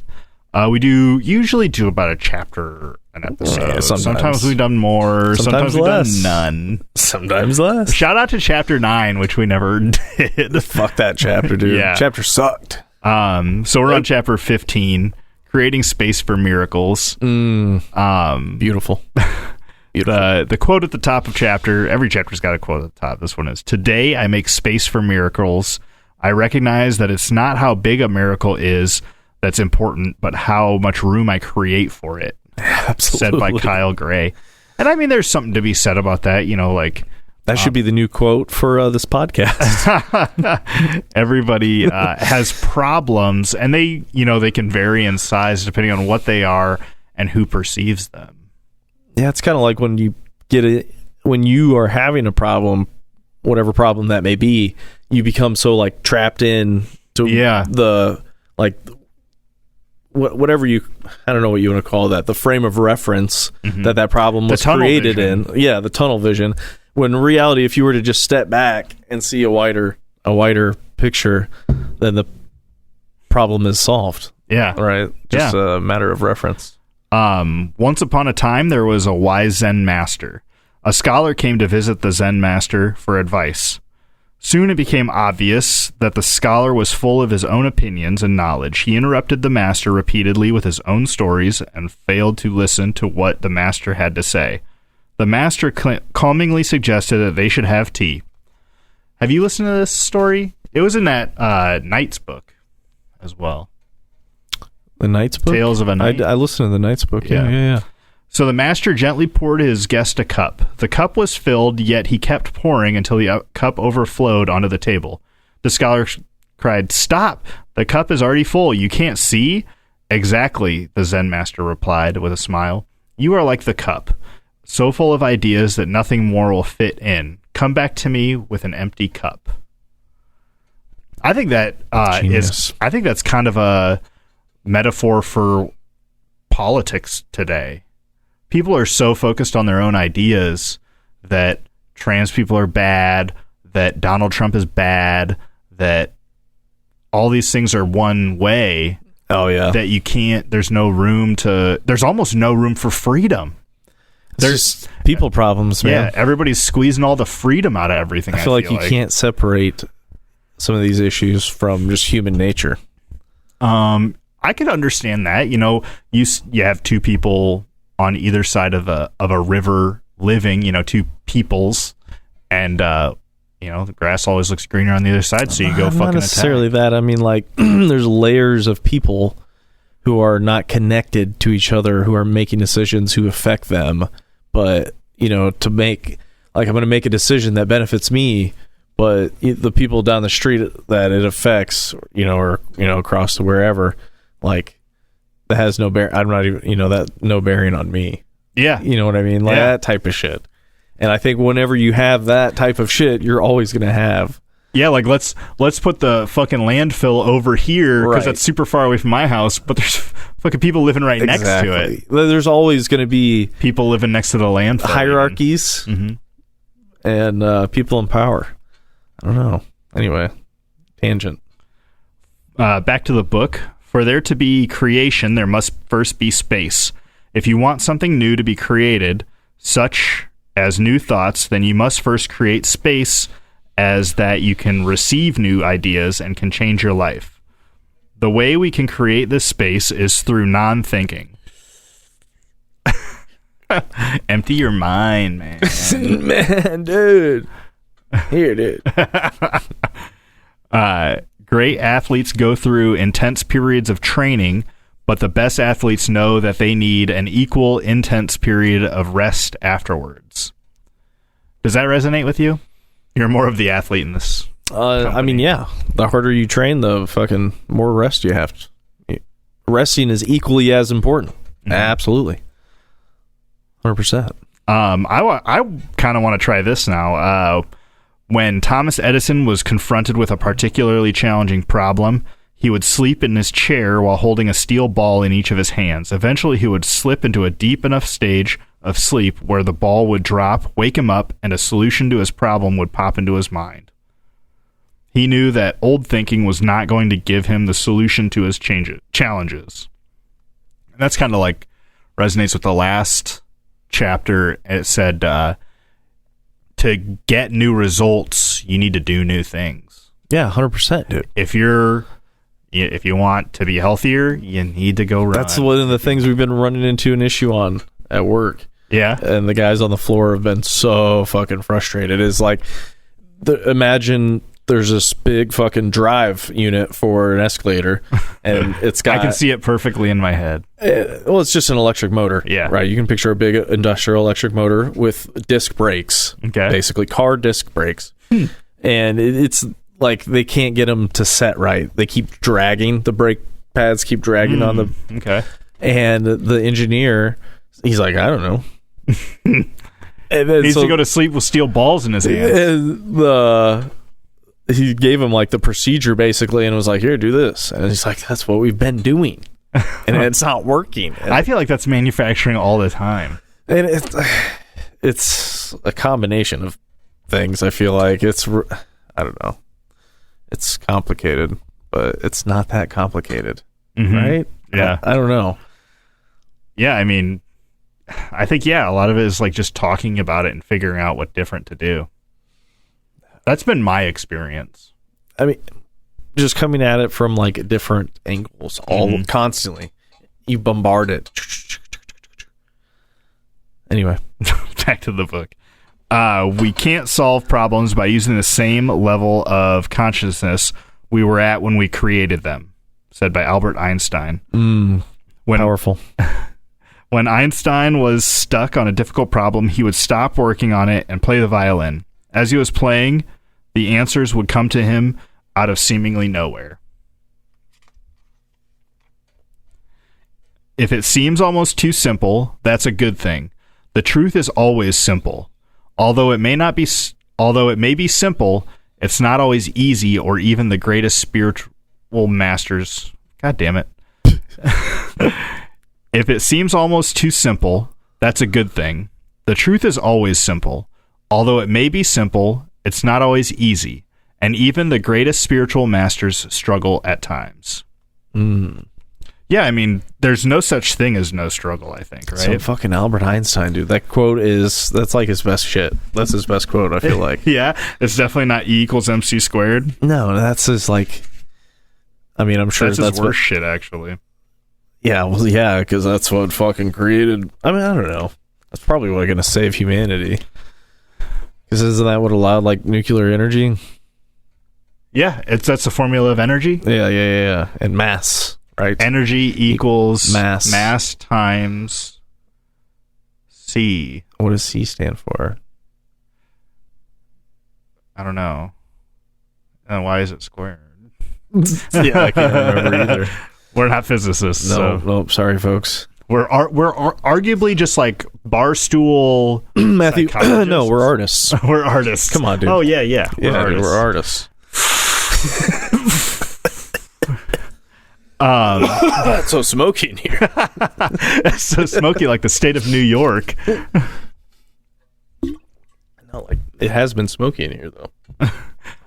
We usually do about a chapter an episode. Sometimes we've done more. Sometimes we've done none. Sometimes less. Shout out to chapter 9, which we never did. Fuck that chapter, dude. Yeah. Chapter sucked. So we're on chapter 15, Creating Space for Miracles. Beautiful. The quote at the top of chapter, every chapter's got a quote at the top. This one is, "Today I make space for miracles. I recognize that it's not how big a miracle is that's important, but how much room I create for it." Absolutely. Said by Kyle Gray. And I mean, there's something to be said about that, like... That should be the new quote for this podcast. Everybody has problems, and they can vary in size depending on what they are and who perceives them. Yeah, it's kind of like when you are having a problem, whatever problem that may be, you become so like trapped in to the like whatever I don't know what you want to call that, the frame of reference that problem was created in. Yeah, the tunnel vision. When in reality, if you were to just step back and see a wider picture, then the problem is solved. Yeah. Right? Just a matter of reference. Once upon a time, there was a wise Zen master. A scholar came to visit the Zen master for advice. Soon it became obvious that the scholar was full of his own opinions and knowledge. He interrupted the master repeatedly with his own stories and failed to listen to what the master had to say. The master calmingly suggested that they should have tea. Have you listened to this story? It was in that Knight's book as well. The Knight's book? Tales of a Knight. I listened to the Knight's book. Yeah. So the master gently poured his guest a cup. The cup was filled, yet he kept pouring until the cup overflowed onto the table. The scholar cried, "Stop! The cup is already full. You can't see?" "Exactly," the Zen master replied with a smile. "You are like the cup, so full of ideas that nothing more will fit in. Come back to me with an empty cup." I think that I think that's kind of a metaphor for politics today. People are so focused on their own ideas that trans people are bad, that Donald Trump is bad, that all these things are one way. Oh, yeah. That you can't, there's almost no room for freedom. There's people problems, man. Yeah, everybody's squeezing all the freedom out of everything. I feel like you can't separate some of these issues from just human nature. I could understand that. You have two people on either side of a river living, two peoples, and the grass always looks greener on the other side, so you go fucking attack. Not necessarily that. I mean, like, there's layers of people who are not connected to each other, who are making decisions who affect them. But, to make, like, I'm going to make a decision that benefits me, but the people down the street that it affects, or, across to wherever, like, that has no I'm not even, that no bearing on me. Yeah. You know what I mean? Like that type of shit. And I think whenever you have that type of shit, you're always going to have. Yeah, like let's put the fucking landfill over here because that's super far away from my house, but there's fucking people living right next to it. There's always going to be people living next to the landfill. Hierarchies and people in power. I don't know. Anyway, tangent. Back to the book. For there to be creation, there must first be space. If you want something new to be created, such as new thoughts, then you must first create space as that you can receive new ideas and can change your life. The way we can create this space is through non-thinking. Empty your mind, man. Man, dude. Here, dude. Great athletes go through intense periods of training, but the best athletes know that they need an equal intense period of rest afterwards. Does that resonate with you? You're more of the athlete in this. I mean, yeah. The harder you train, the fucking more rest you have. Resting is equally as important. Absolutely. 100%. I kind of want to try this now. When Thomas Edison was confronted with a particularly challenging problem, He would sleep in his chair while holding a steel ball in each of his hands. Eventually, he would slip into a deep enough stage of sleep where the ball would drop, wake him up, and a solution to his problem would pop into his mind. He knew that old thinking was not going to give him the solution to his challenges. And that's kind of like resonates with the last chapter. It said, to get new results, you need to do new things. Yeah, 100%, dude. If you want to be healthier, you need to go run. That's one of the things we've been running into an issue on at work. Yeah. And the guys on the floor have been so fucking frustrated. It's like, imagine there's this big fucking drive unit for an escalator, and it's got... I can see it perfectly in my head. Well, it's just an electric motor. Yeah. Right? You can picture a big industrial electric motor with disc brakes. Okay. Basically, car disc brakes. And it's like they can't get them to set right. They keep dragging. The brake pads keep dragging on the... Okay. And the engineer, he's like, I don't know. And then, Needs to go to sleep with steel balls in his hands. He gave him like the procedure basically, and was like, "Here, do this." And he's like, "That's what we've been doing, and it's not working." And I feel like that's manufacturing all the time. And it's a combination of things. I feel like I don't know. It's complicated, but it's not that complicated, right? Yeah. I don't know. Yeah, I mean, I think, a lot of it is like just talking about it and figuring out what different to do. That's been my experience. I mean, just coming at it from like different angles, all constantly. You bombard it. Anyway, back to the book. We can't solve problems by using the same level of consciousness we were at when we created them, said by Albert Einstein. Powerful. When Einstein was stuck on a difficult problem, he would stop working on it and play the violin. As he was playing, the answers would come to him out of seemingly nowhere. If it seems almost too simple, that's a good thing. The truth is always simple. Although it may be simple, it's not always easy or even the greatest spiritual masters. God damn it. If it seems almost too simple, that's a good thing. The truth is always simple. Although it may be simple, it's not always easy, and even the greatest spiritual masters struggle at times. Yeah, I mean, there's no such thing as no struggle, I think, right? So fucking Albert Einstein, dude. That quote that's like his best shit. That's his best quote, I feel like. Yeah, it's definitely not E equals MC squared. No, that's his like... I mean, I'm sure that's his worst shit, actually. Yeah, well, yeah, because that's what fucking created... I mean, I don't know. That's probably what's going to save humanity. Because isn't that what allowed, like, nuclear energy? Yeah, that's the formula of energy. Yeah. And mass, right? Energy equals mass times C. What does C stand for? I don't know. And why is it squared? Yeah, I can't remember either. We're not physicists. Nope, sorry, folks. We're arguably just like barstool Matthew. No, we're artists. We're artists. Come on, dude. Oh yeah. We're artists. It's so smoky in here. It's so smoky, like the state of New York. No, like it has been smoky in here though.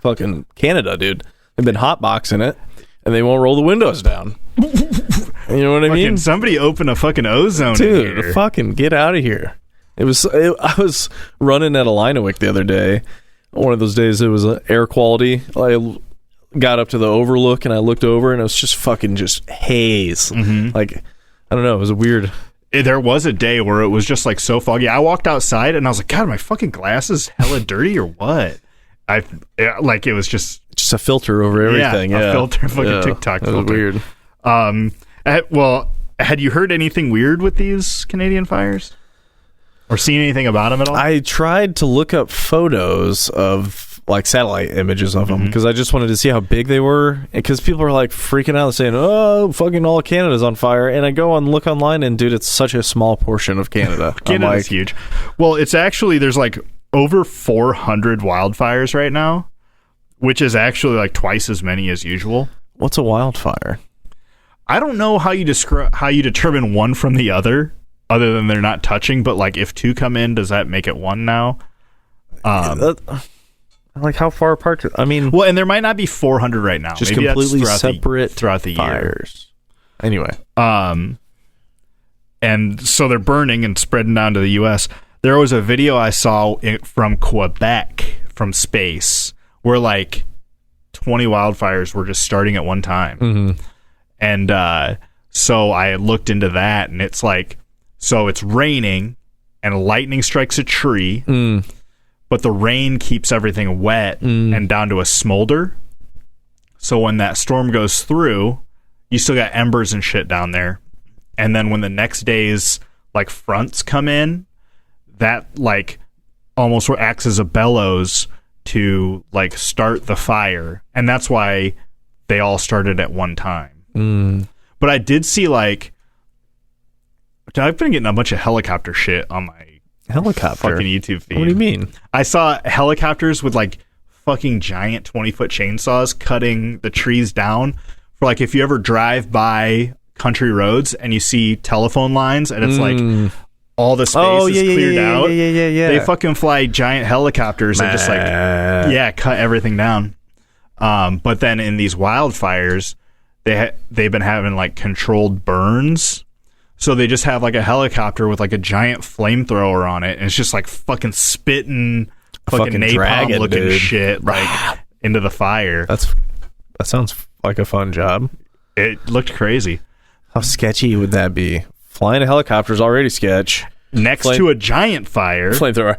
Fucking Canada, dude. They've been hotboxing it, and they won't roll the windows down. You know what I mean? Somebody open a fucking ozone, dude. in here. Fucking get out of here. I was running at Alinowick the other day. One of those days it was air quality. I got up to the overlook and I looked over and it was just fucking just haze. Like, I don't know. It was a weird. There was a day where it was just like so foggy. I walked outside and I was like, God, are my fucking glasses hella dirty or what? Like it was just a filter over everything. A filter, fucking TikTok filter. Weird. Well, had you heard anything weird with these Canadian fires? Or seen anything about them at all? I tried to look up photos of like satellite images of them because I just wanted to see how big they were. Because people are like freaking out saying, "Oh, fucking all Canada's on fire!" And I go and look online, and dude, it's such a small portion of Canada. Canada's huge. Well, it's actually there's like over 400 wildfires right now, which is actually like twice as many as usual. What's a wildfire? I don't know how you determine one from the other than they're not touching, but like if two come in, does that make it one now? Like how far apart? Well, and there might not be 400 right now. Just maybe completely that's separate throughout the fires. Anyway, and so they're burning and spreading down to the U.S. There was a video I saw from Quebec from space where like 20 wildfires were just starting at one time. Mm-hmm. And so I looked into that, and it's like, so it's raining and lightning strikes a tree, but the rain keeps everything wet and down to a smolder. So when that storm goes through, you still got embers and shit down there. And then when the next day's like fronts come in, that like almost acts as a bellows to like start the fire. And that's why they all started at one time. But I did see like, I've been getting a bunch of helicopter shit on my fucking YouTube feed. What do you mean? I saw helicopters with like fucking giant 20-foot chainsaws cutting the trees down for like if you ever drive by country roads and you see telephone lines and it's like all the space is cleared out. Yeah. They fucking fly giant helicopters and just like cut everything down. But then in these wildfires, they've been having like controlled burns. So they just have like a helicopter with like a giant flamethrower on it, and it's just like fucking spitting fucking napalm looking shit like into the fire. That sounds like a fun job. It looked crazy. How sketchy would that be? Flying a helicopter is already sketch. Next to a giant fire. Flamethrower.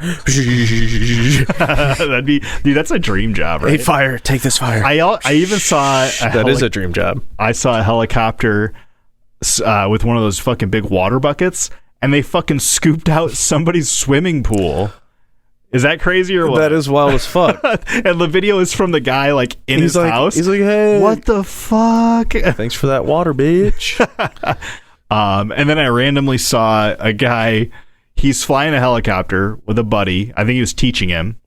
That'd be, dude, that's a dream job, right? Hey, fire, take this fire. I even saw that is a dream job. I saw a helicopter with one of those fucking big water buckets, and they fucking scooped out somebody's swimming pool. Is that crazy or what? That is wild as fuck. And the video is from the guy like in his house. He's like, hey, what the fuck? Thanks for that water, bitch. And then I randomly saw a guy. He's flying a helicopter with a buddy. I think he was teaching him.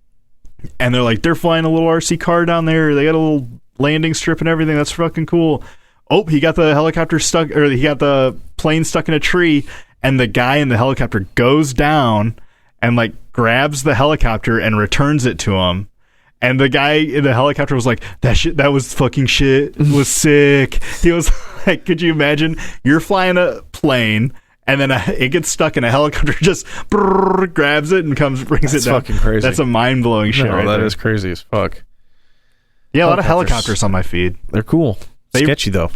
And they're like, they're flying a little RC car down there. They got a little landing strip and everything. That's fucking cool. Oh, he got the helicopter stuck, or he got the plane stuck in a tree. And the guy in the helicopter goes down and like grabs the helicopter and returns it to him. And the guy in the helicopter was like, that was fucking shit. It was sick. He was like, could you imagine? You're flying a plane and then it gets stuck in a helicopter, just grabs it and brings it down. That's fucking crazy. That's a mind-blowing shit right that there. is crazy as fuck. Yeah, a lot of helicopters on my feed. They're cool. Sketchy, though.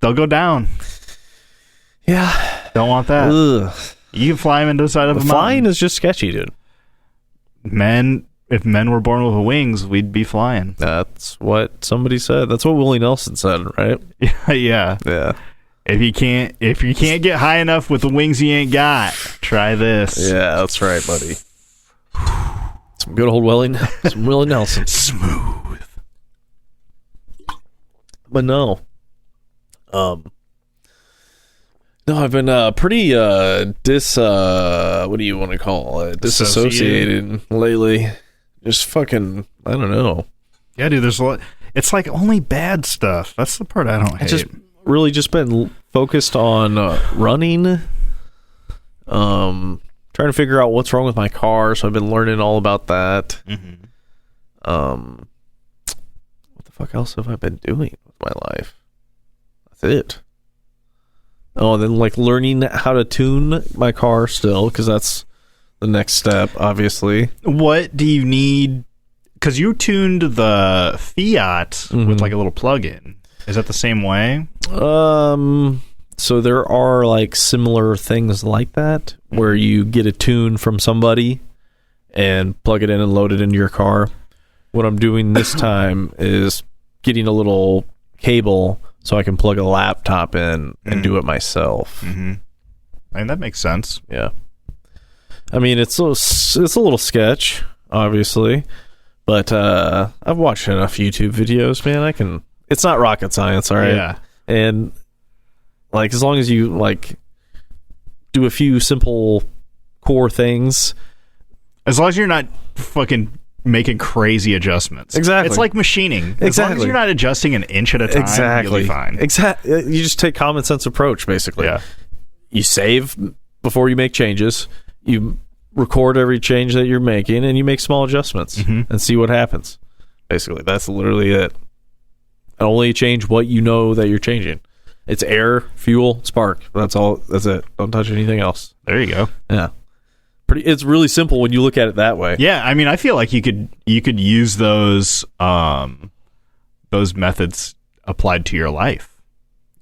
They'll go down. Yeah. Don't want that. Ugh. You can fly them into the side of a mountain. Flying is just sketchy, dude. If men were born with wings, we'd be flying. That's what somebody said. That's what Willie Nelson said, right? Yeah. Yeah. If you can't get high enough with the wings you ain't got, try this. Yeah, that's right, buddy. Some good old Willie Nelson. Smooth. But no. No, I've been pretty what do you want to call it? Disassociated lately. Just fucking, I don't know. Yeah, dude, there's a lot. It's like only bad stuff. That's the part I don't hate. Just really just been focused on running. Trying to figure out what's wrong with my car, so I've been learning all about that. Mm-hmm. What the fuck else have I been doing with my life? That's it. Oh, and then like learning how to tune my car still, because that's the next step, obviously. What do you need? Because you tuned the Fiat with like a little plug-in. Is that the same way? So there are like similar things like that where you get a tune from somebody and plug it in and load it into your car. What I'm doing this time is getting a little cable so I can plug a laptop in and do it myself. Mm-hmm. And that makes sense. Yeah. I mean, it's a little sketch, obviously, but I've watched enough YouTube videos, man. It's not rocket science, all right? Yeah. And like as long as you like do a few simple core things, as long as you're not fucking making crazy adjustments. Exactly. It's like machining. As long as you're not adjusting an inch at a time, you'll be fine. Exactly. You just take common sense approach, basically. Yeah. You save before you make changes. You record every change that you're making, and you make small adjustments and see what happens. Basically, that's literally it. And only change what you know that you're changing. It's air, fuel, spark. That's all. That's it. Don't touch anything else. There you go. Yeah. It's really simple when you look at it that way. Yeah, I mean, I feel like you could use those methods applied to your life.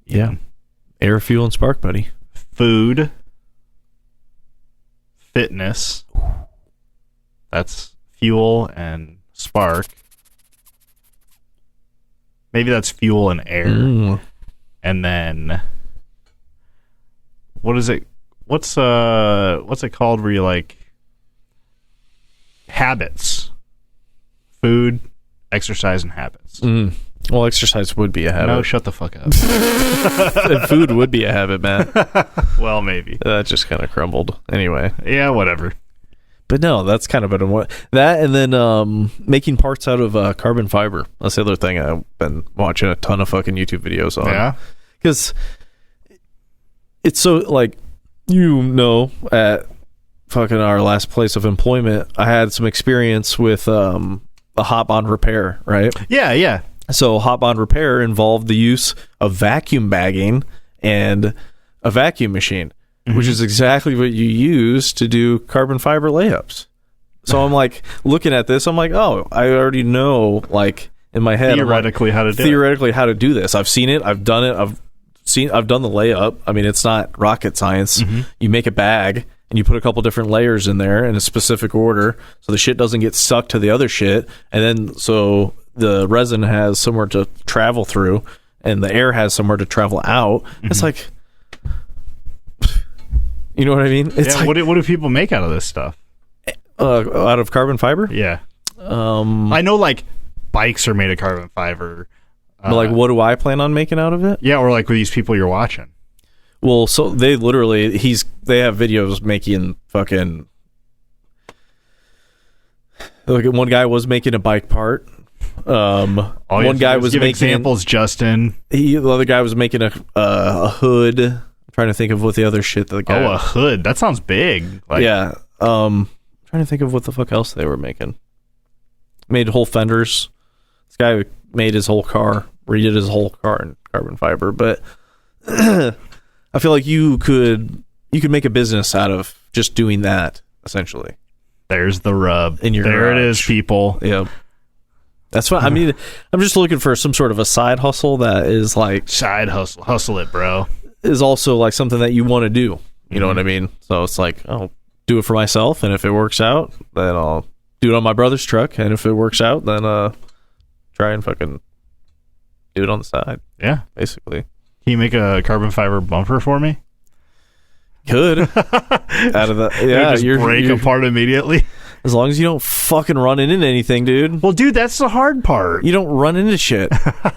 Yeah. Air, fuel, and spark, buddy. Food, fitness. That's fuel and spark. Maybe that's fuel and air. And then what is it? What's it called where you like habits? Food, exercise, and habits. Well, exercise would be a habit. No, shut the fuck up. And food would be a habit, man. Well, maybe. That just kind of crumbled. Anyway. Yeah, whatever. But no, that's kind of been what that, and then making parts out of carbon fiber. That's the other thing I've been watching a ton of fucking YouTube videos on. Yeah, because it's so like at fucking our last place of employment, I had some experience with a hot bond repair, right? Yeah. So hot bond repair involved the use of vacuum bagging and a vacuum machine. Which is exactly what you use to do carbon fiber layups. So I'm like looking at this, I'm like, oh, I already know, like in my head, theoretically how to do this. I've seen it, I've done it, I've done the layup. I mean, it's not rocket science. You make a bag and you put a couple different layers in there in a specific order, so the shit doesn't get sucked to the other shit, and then so the resin has somewhere to travel through, and the air has somewhere to travel out. It's like. You know what I mean? It's like, what do people make out of this stuff? Out of carbon fiber? Yeah. I know like bikes are made of carbon fiber. But like, what do I plan on making out of it? Yeah, or like with these people you're watching. Well, so they literally they have videos making fucking. Like one guy was making a bike part. One guy was making examples. Justin. The other guy was making a hood. Trying to think of what the other shit the guy. Oh, a hood. That sounds big. Like, yeah. Trying to think of what the fuck else they were making. Made whole fenders. This guy made his whole car, redid his whole car in carbon fiber. But I feel like you could make a business out of just doing that, essentially. There's the rub. In your there garage. It is, people. Yeah. That's what I mean. I'm just looking for some sort of a side hustle that is like side hustle. Hustle it, bro. Is also like something that you want to do. You know what I mean? So it's like, I'll do it for myself, and if it works out, then I'll do it on my brother's truck, and if it works out, then try and fucking do it on the side. Yeah. Basically. Can you make a carbon fiber bumper for me? Could. Out of the yeah, just break apart immediately. As long as you don't fucking run into anything, dude. Well, dude, that's the hard part. You don't run into shit.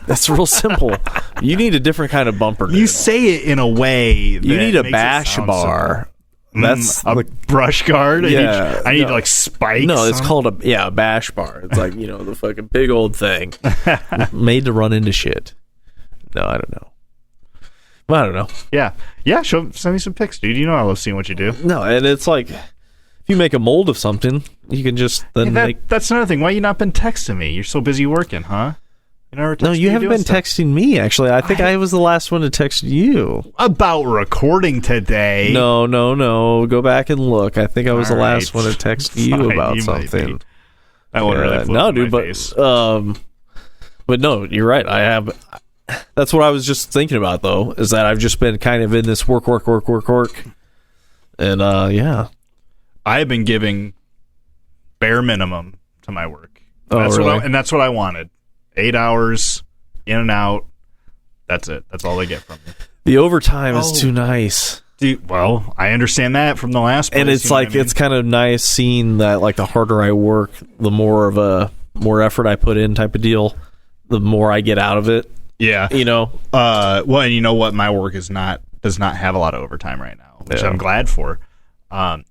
That's real simple. You need a different kind of bumper, dude. You say it in a way that you need a makes bash bar. That's a brush guard. Yeah, I need like spikes. No, it's called a bash bar. It's like, the fucking big old thing made to run into shit. No, I don't know. Well, I don't know. Yeah. Send me some pics, dude. You know I love seeing what you do. No, and it's like, if you make a mold of something, you can just then make. That's another thing. Why you not been texting me? You're so busy working, huh? You never no, you haven't been texting me. Actually, I think I was the last one to text you about recording today. No. Go back and look. I think I was the last one to text you about something. That one really flew no, dude. face. But no, you're right. I have. That's what I was just thinking about, though, is that I've just been kind of in this work, and yeah. I have been giving bare minimum to my work. That's really? And that's what I wanted. 8 hours, in and out. That's it. That's all they get from me. The overtime is too nice. Dude, well, I understand that from the last place. And it's like, it's kind of nice seeing that, like, the harder I work, the more effort I put in type of deal, the more I get out of it. Yeah. Well, and you know what? My work does not have a lot of overtime right now, which I'm glad for.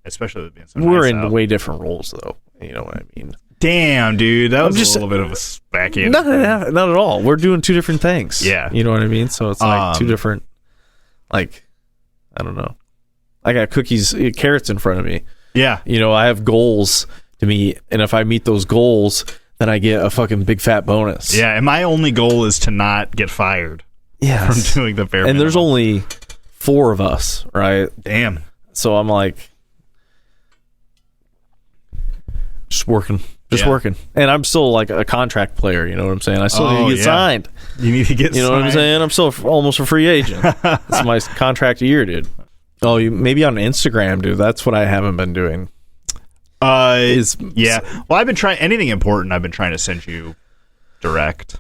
Especially with being so we're nice in out. way different roles, though. You know what I mean? Damn, dude, that was just- a little bit of a backhand. Not at all. We're doing two different things. Yeah. You know what I mean? So it's like two different, like, I don't know. I got carrots in front of me. Yeah. You know, I have goals to meet, and if I meet those goals, then I get a fucking big fat bonus. Yeah, and my only goal is to not get fired from doing the bare And there's minimum. only 4 of us, right? Damn. So I'm like, just working. And I'm still like a contract player, you know what I'm saying? I still need to get signed. You need to get You know what I'm saying? I'm still almost a free agent. That's my contract a year, dude. Oh, maybe on Instagram, dude. That's what I haven't been doing. Yeah. Well, I've been trying anything important. I've been trying to send you direct.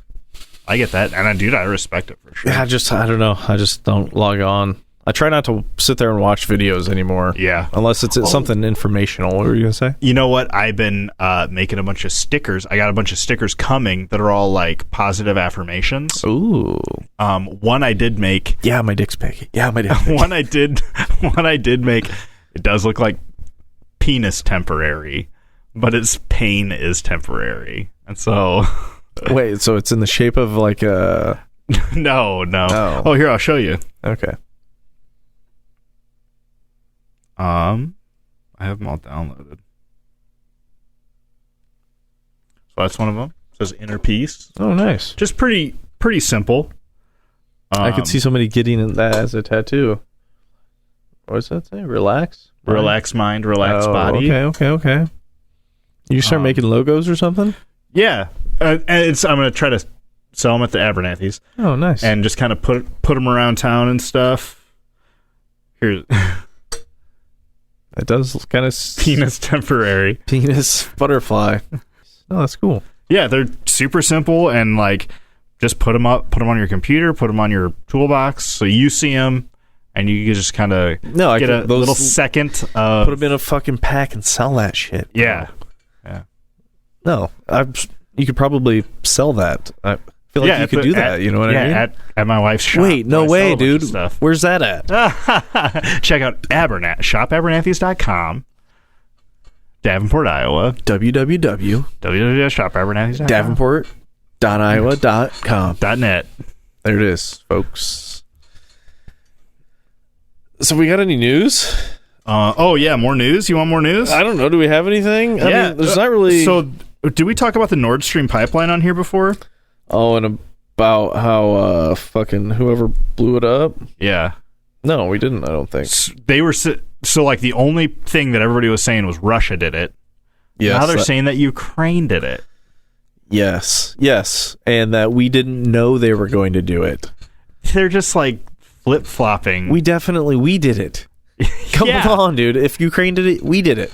I get that, and I respect it for sure. Yeah, I don't know. I just don't log on. I try not to sit there and watch videos anymore. Yeah. Unless it's something informational. What were you gonna say? You know what? I've been making a bunch of stickers. I got a bunch of stickers coming that are all like positive affirmations. Ooh. One I did make. Yeah, my dick's big. Yeah, my dick's big. One I did make. It does look like penis temporary, but its pain is temporary, and so. Wait, so it's in the shape of like a... No. Oh. Oh, here, I'll show you. Okay. I have them all downloaded. So that's one of them. It says inner peace. Oh, nice. Just pretty simple. I could see somebody getting that as a tattoo. What does that say? Relax? Relax mind, relax body. Okay. You start making logos or something? Yeah. And I'm going to try to sell them at the Abernathy's. Oh, nice. And just kind of put them around town and stuff. Here's it does kind of... penis temporary. Penis butterfly. Oh, that's cool. Yeah, they're super simple, and like just put them on your computer, put them on your toolbox so you see them, and you can just kind of get a little second of... Put them in a fucking pack and sell that shit. Yeah. No, you could probably sell that. I feel like you could do that. You know what I mean? At my wife's shop. Wait, no way, dude. Where's that at? Check out shopabernathy's.com. Davenport, Iowa. www.shopabernathys.com. Davenport.iowa.com. .net. There it is, folks. So we got any news? More news. You want more news? I don't know. Do we have anything? I mean, there's not really. So, did we talk about the Nord Stream pipeline on here before? Oh, and about how fucking whoever blew it up? Yeah. No, we didn't, I don't think. They were so like the only thing that everybody was saying was Russia did it. Yes. Now they're saying that Ukraine did it. Yes. And that we didn't know they were going to do it. They're just like flip-flopping. We did it. Come on, dude. If Ukraine did it, we did it.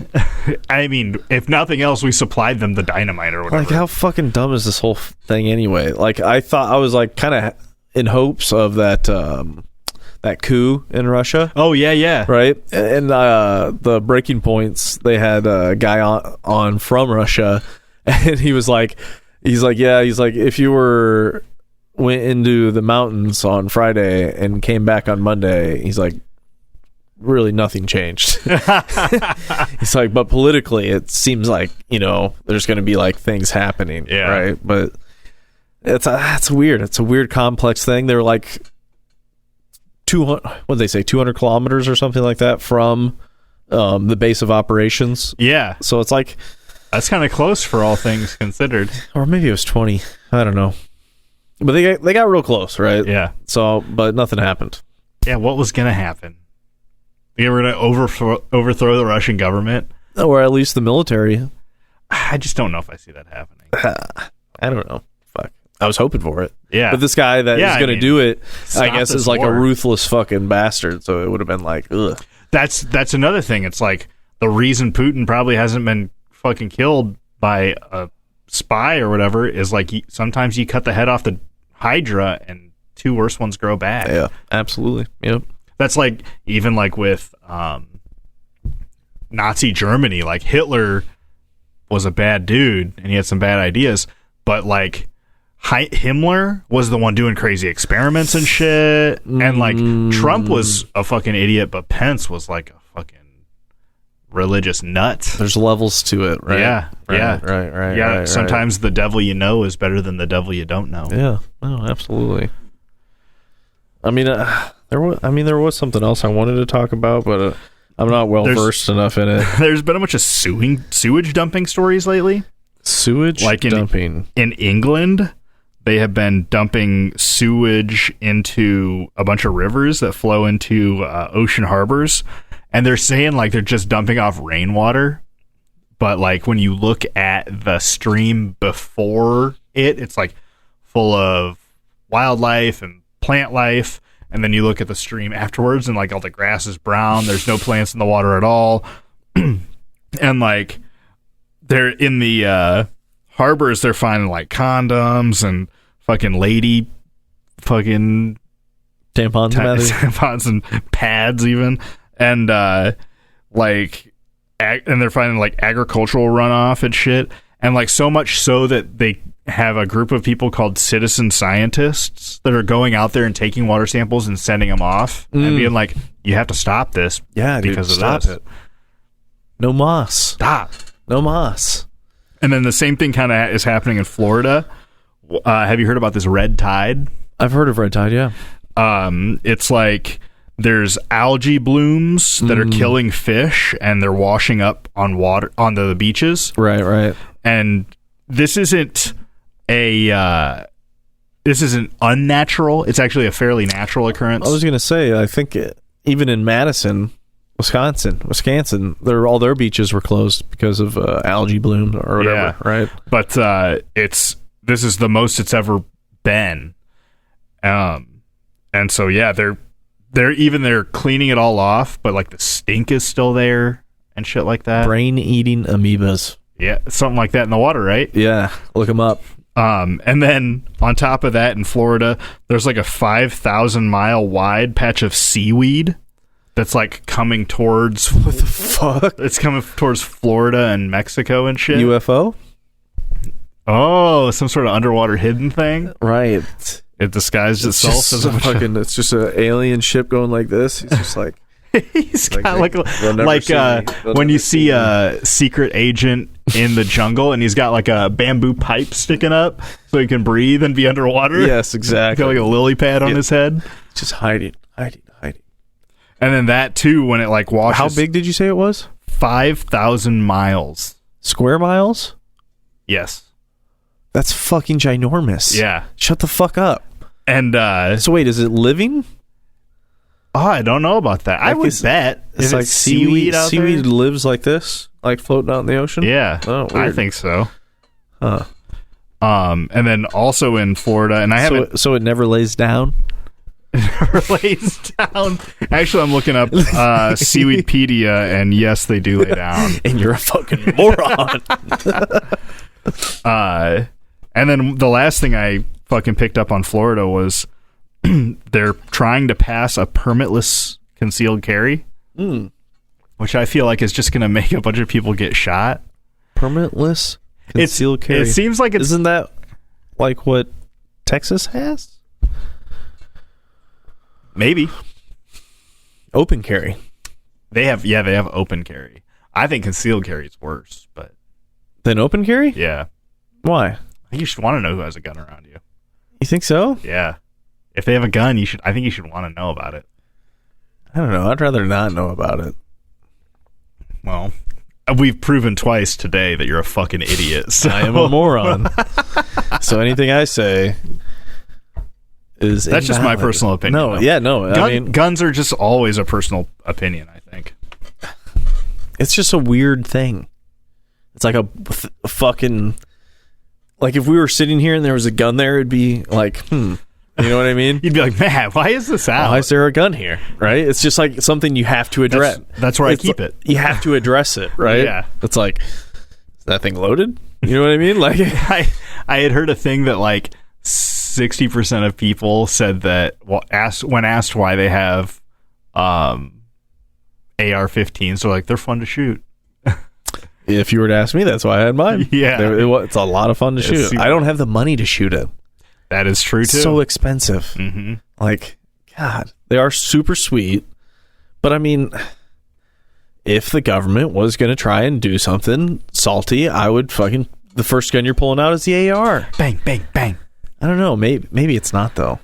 I mean, if nothing else, we supplied them the dynamite or whatever. Like, how fucking dumb is this whole thing anyway? Like, I was like kind of in hopes of that that coup in Russia. Oh, yeah. Right? And the Breaking Points, they had a guy on from Russia, and he was like, if you went into the mountains on Friday and came back on Monday, he's like, really nothing changed. He's like, but politically it seems like, there's going to be like things happening, right? But it's weird. It's a weird complex thing. They're like 200 kilometers or something like that from the base of operations. Yeah. So it's like, that's kind of close for all things considered. Or maybe it was 20. I don't know. But they got real close, right? Yeah. So, but nothing happened. Yeah, what was going to happen? They were going to overthrow the Russian government? Or at least the military. I just don't know if I see that happening. I don't know. Fuck. I was hoping for it. Yeah. But this guy that is going to do it, I guess, is like war. a ruthless fucking bastard. So it would have been like, ugh. That's another thing. It's like the reason Putin probably hasn't been fucking killed by a spy or whatever is like sometimes you cut the head off the Hydra and 2 worse ones grow back. Yeah, absolutely. Yep. That's like even like with Nazi Germany. Like Hitler was a bad dude and he had some bad ideas, but like Himmler was the one doing crazy experiments and shit, and like Trump was a fucking idiot, but Pence was like a fucking religious nuts. There's levels to it, right? Yeah, yeah. Right. Yeah, right, sometimes the devil you know is better than the devil you don't know. Yeah, no, absolutely. I mean, there was something else I wanted to talk about, but I'm not well versed enough in it. There's been a bunch of sewage dumping stories lately. Sewage dumping in England. They have been dumping sewage into a bunch of rivers that flow into ocean harbors, and they're saying like they're just dumping off rainwater, but like when you look at the stream before it's like full of wildlife and plant life, and then you look at the stream afterwards and like all the grass is brown, there's no plants in the water at all. And like they're in the harbors, they're finding like condoms and fucking lady fucking tampons and pads even, and like and they're finding like agricultural runoff and shit, and like so much so that they have a group of people called citizen scientists that are going out there and taking water samples and sending them off and being like, you have to stop this. Yeah, because dude, of stop it. No moss. Stop. No moss. And then the same thing kind of is happening in Florida. Have you heard about this red tide? I've heard of red tide, yeah. It's like there's algae blooms that are killing fish, and they're washing up on water onto the beaches. Right. And this isn't unnatural. It's actually a fairly natural occurrence. I was going to say, I think even in Madison, Wisconsin, all their beaches were closed because of algae blooms or whatever, right? But this is the most it's ever been, and so yeah, they're cleaning it all off, but like the stink is still there and shit like that. Brain eating amoebas, yeah, something like that in the water, right? Yeah, look them up. And then on top of that, in Florida, there's like a 5,000 mile wide patch of seaweed that's like coming towards what the fuck? It's coming towards Florida and Mexico and shit. UFO? Oh, some sort of underwater hidden thing, right? It disguised itself as a fucking. It's just an alien ship going like this. He's just like he's got like when you see a secret agent in the jungle and he's got like a bamboo pipe sticking up so he can breathe and be underwater. Yes, exactly. He's got like a lily pad on his head, just hiding. And then that too, when it like washes. How big did you say it was? 5,000 miles. Square miles? Yes. That's fucking ginormous. Yeah. Shut the fuck up. And so wait, is it living? Oh, I don't know about that. I would bet it's like seaweed out there. Seaweed lives like this, like floating out in the ocean. Yeah. Oh, weird. I think so. Huh. And then also in Florida, and I haven't. So it never lays down. Never lays down. Actually, I'm looking up Seaweedpedia, and yes, they do lay down. And you're a fucking moron. And then the last thing I fucking picked up on Florida was they're trying to pass a permitless concealed carry, which I feel like is just going to make a bunch of people get shot. Permitless concealed carry. It seems like isn't that like what Texas has? Maybe. Open carry. They have open carry. I think concealed carry is worse, but than open carry? Yeah. Why? I think you should want to know who has a gun around you. You think so? Yeah. If they have a gun, I think you should want to know about it. I don't know. I'd rather not know about it. Well, we've proven twice today that you're a fucking idiot. So. I am a moron. So anything I say is that's invalid. Just my personal opinion. No, though. Yeah, no. I mean, guns are just always a personal opinion, I think. It's just a weird thing. It's like a fucking... Like, if we were sitting here and there was a gun there, it'd be like, You know what I mean? You'd be like, man, why is this out? Why is there a gun here? Right? It's just like something you have to address. That's where I keep it. You have to address it, right? Yeah. It's like, is that thing loaded? You know what I mean? Like, I had heard a thing that like 60% of people said that when asked why they have AR-15s, so like they're fun to shoot. If you were to ask me, that's why I had mine. Yeah, it's a lot of fun to shoot. I don't have the money to shoot it. That is true too. It's so expensive. if the government was going to try and do something salty, I would fucking, the first gun you're pulling out is the AR. Bang, bang, bang. I don't know. Maybe it's not, though.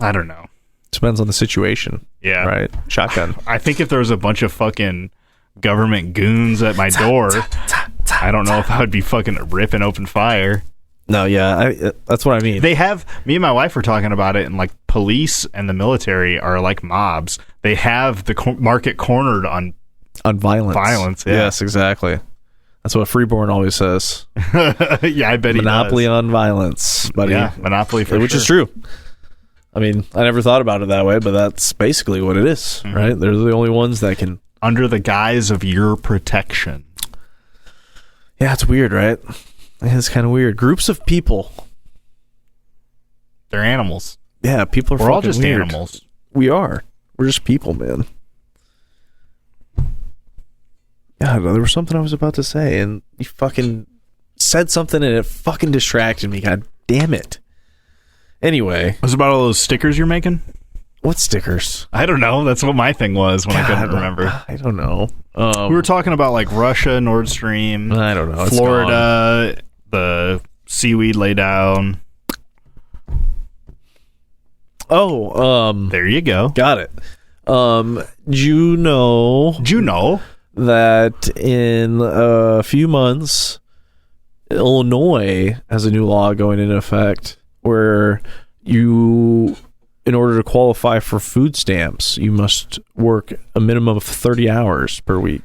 I don't know. Depends on the situation. Yeah. Right? Shotgun. I think if there was a bunch of fucking government goons at my door, I don't know if I would be fucking ripping open fire. No, yeah. That's what I mean. They have, me and my wife were talking about it, and like police and the military are like mobs. They have the market cornered on violence. Violence, yeah. Yes, exactly. That's what Freeborn always says. Yeah, I bet he Monopoly does. on violence, buddy. Yeah, monopoly for which sure. is true. I mean, I never thought about it that way, but that's basically what it is, right? They're the only ones that can... Under the guise of your protection. Yeah, it's weird, right? It's kind of weird. Groups of people. They're animals. Yeah, people are We're all fucking just weird. animals. We are. We're just people, man. Yeah, there was something I was about to say, and you fucking said something, and it fucking distracted me. God damn it. Anyway. Was it about all those stickers you're making? What stickers? I don't know. That's what my thing was when I couldn't remember. I don't know. We were talking about like Russia, Nord Stream. I don't know. It's Florida, the seaweed lay down. Oh, there you go. got it. Juno that in a few months, Illinois has a new law going into effect where you, in order to qualify for food stamps, you must work a minimum of 30 hours per week.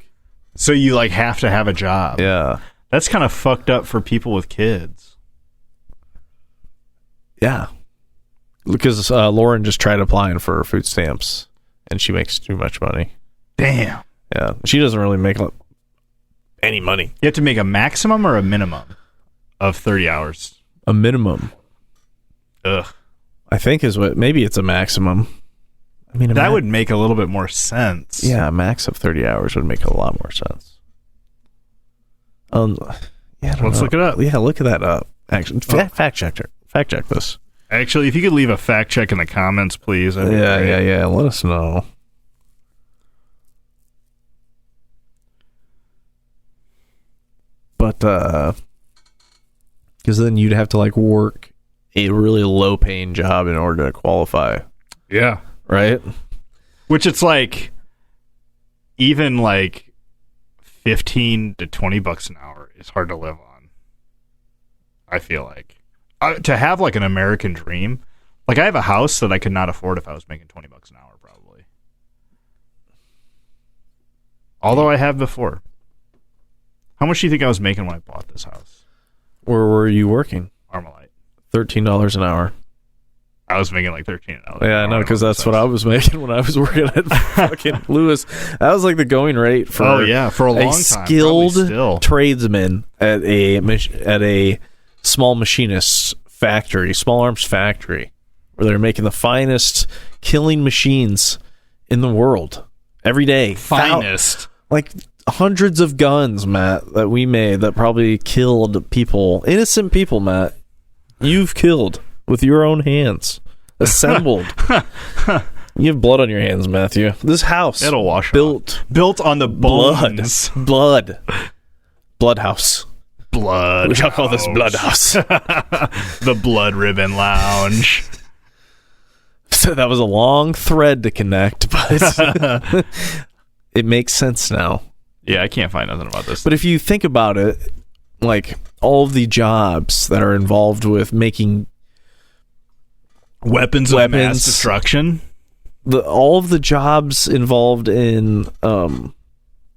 So you like have to have a job. Yeah. That's kind of fucked up for people with kids. Yeah. Because Lauren just tried applying for food stamps, and she makes too much money. Damn. Yeah. She doesn't really make any money. You have to make a maximum or a minimum of 30 hours? A minimum, Ugh. I think, is what... Maybe it's a maximum. I mean, That would make a little bit more sense. Yeah, a max of 30 hours would make a lot more sense. Yeah, I don't Let's know. look it up. Yeah, look at that up. Actually, fact check this. Actually, if you could leave a fact check in the comments, please. that'd be great. Yeah. Let us know. But because then you'd have to like work a really low paying job in order to qualify, Yeah. right? Which it's like, even like 15 to 20 bucks an hour is hard to live on. I feel like to have like an American dream, like I have a house that I could not afford if I was making 20 bucks an hour, probably. Although I have before. How much do you think I was making when I bought this house? Where were you working? Armalite. $13 an hour. I was making like $13. Yeah, I know, because that's what I was making when I was working at fucking Lewis. That was like the going rate for for a long time. Skilled Probably still. tradesman at a small machinist factory, small arms factory, where they're making the finest killing machines in the world every day. Finest. Like hundreds of guns, Matt, that we made that probably killed people, innocent people, Matt. You've killed with your own hands, assembled. You have blood on your hands, Matthew. This house, It'll wash built off. Built on the bones. blood house. Blood. We shall call this blood house. The Blood Ribbon Lounge. So that was a long thread to connect, but it makes sense now. Yeah, I can't find nothing about this. But if you think about it, like all of the jobs that are involved with making weapons of mass destruction, all of the jobs involved in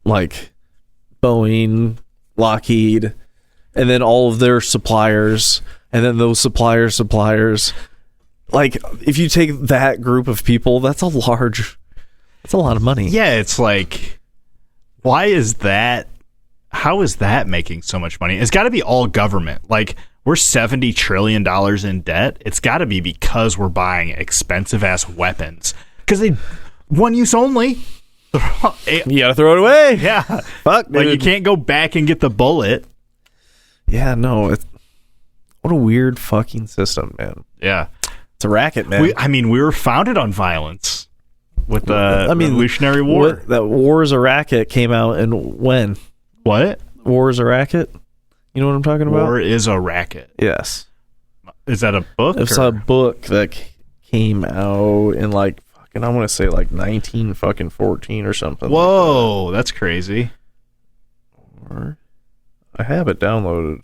like Boeing, Lockheed, and then all of their suppliers, and then those suppliers, like if you take that group of people, that's a lot of money. yeah, it's like, why is that? How is that making so much money? It's got to be all government. Like, we're $70 trillion in debt. It's got to be because we're buying expensive ass weapons. Because they one use only. You gotta throw it away. Yeah. Fuck, Like, dude. you can't go back and get the bullet. Yeah, no. What a weird fucking system, man. Yeah. It's a racket, man. We were founded on violence. with the Revolutionary War. That War is a Racket came out, and when? What? War is a Racket? You know what I'm talking about? War is a Racket. Yes. Is that a book? It's a book that came out in like fucking, I want to say like 1914 or something. Whoa, like that's crazy. I have it downloaded.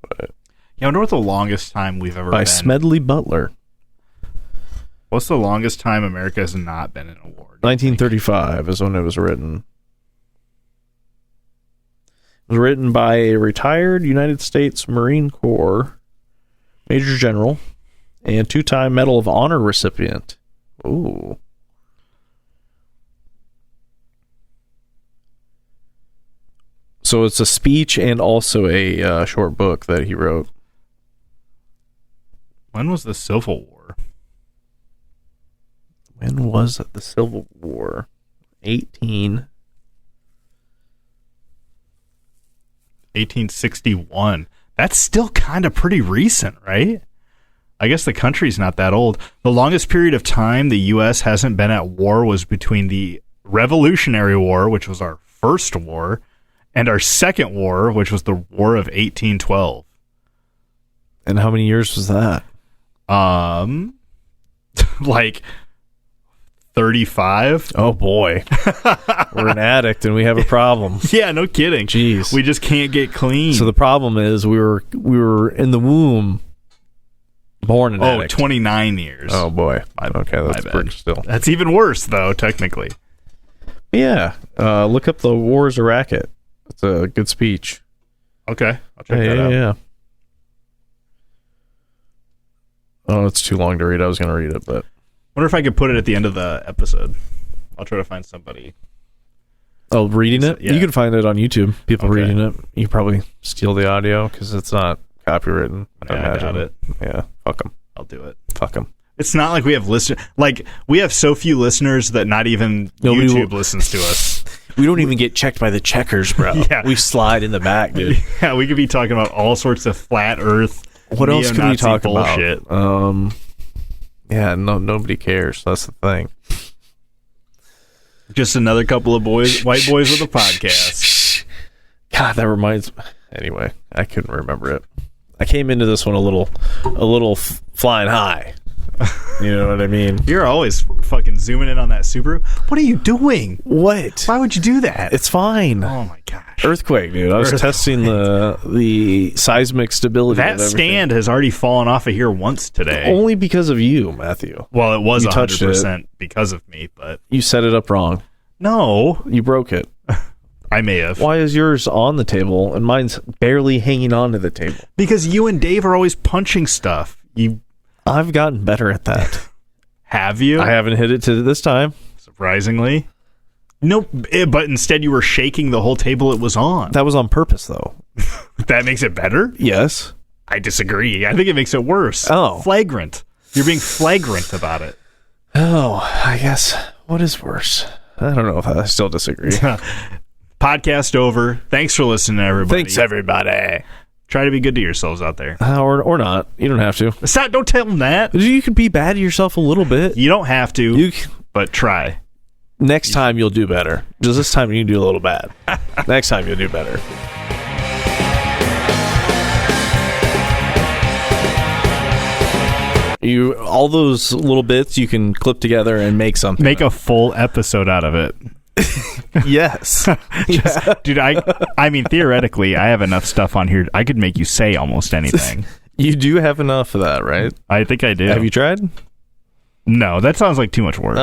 But I wonder what the longest time we've ever by been. Smedley Butler. What's the longest time America has not been in a war? 1935 is when it was written. It was written by a retired United States Marine Corps Major General and two-time Medal of Honor recipient. Ooh. So it's a speech and also a short book that he wrote. When was the Civil War? When was the Civil War? 1861. That's still kind of pretty recent, right? I guess the country's not that old. The longest period of time the U.S. hasn't been at war was between the Revolutionary War, which was our first war, and our second war, which was the War of 1812. And how many years was that? Like 35. Oh boy. We're an addict and we have a problem. Yeah, no kidding. Jeez. We just can't get clean. So the problem is we were in the womb born an addict. 29 years. Oh boy. Okay, that's pretty still. That's even worse though, technically. Yeah. Look up The War is a Racket. It's a good speech. Okay. I'll check that out. Yeah. Oh, it's too long to read. I was going to read it, but Wonder if I could put it at the end of the episode. I'll try to find somebody. Oh, reading it? Yeah. You can find it on YouTube. People Okay. reading it. You probably steal the audio because it's not copywritten. I Yeah, I imagine. doubt it. Yeah, fuck them. I'll do it. Fuck them. It's not like we have listeners. Like, we have so few listeners that not even Nobody YouTube listens to us. We don't even get checked by the checkers, bro. Yeah. We slide in the back, dude. Yeah, we could be talking about all sorts of flat Earth. What else could we neo-Nazi talk bullshit. about? Yeah, nobody cares. That's the thing. Just another couple of white boys with a podcast. God, that reminds. Anyway, I couldn't remember it. I came into this one a little flying high. You know what I mean? You're always fucking zooming in on that Subaru. What are you doing? What? Why would you do that? It's fine. Oh my gosh. Earthquake, dude. I was testing the seismic stability. That stand has already fallen off of here once today. Only because of you, Matthew. Well, it was You touched 100% because of me, but You set it up wrong. no, You broke it. I may have. Why is yours on the table and mine's barely hanging onto the table? Because you and Dave are always punching stuff. I've gotten better at that. Have you? I haven't hit it to this time. Surprisingly. Nope, but instead you were shaking the whole table it was on. That was on purpose, though. That makes it better? Yes. I disagree. I think it makes it worse. Oh. Flagrant. You're being flagrant about it. Oh, I guess. What is worse? I don't know if I still disagree. Podcast over. Thanks for listening, everybody. Thanks, everybody. Try to be good to yourselves out there. Or not. You don't have to. Stop, don't tell them that. You can be bad to yourself a little bit. You don't have to, You but try. Next time you'll do better. Just this time you can do a little bad. Next time you'll do better. All those little bits you can clip together and make something. Make a full episode out of it. Yes. Yeah. Dude, I mean, theoretically, I have enough stuff on here. I could make you say almost anything. You do have enough of that, right? I think I do. Have you tried? No, that sounds like too much work.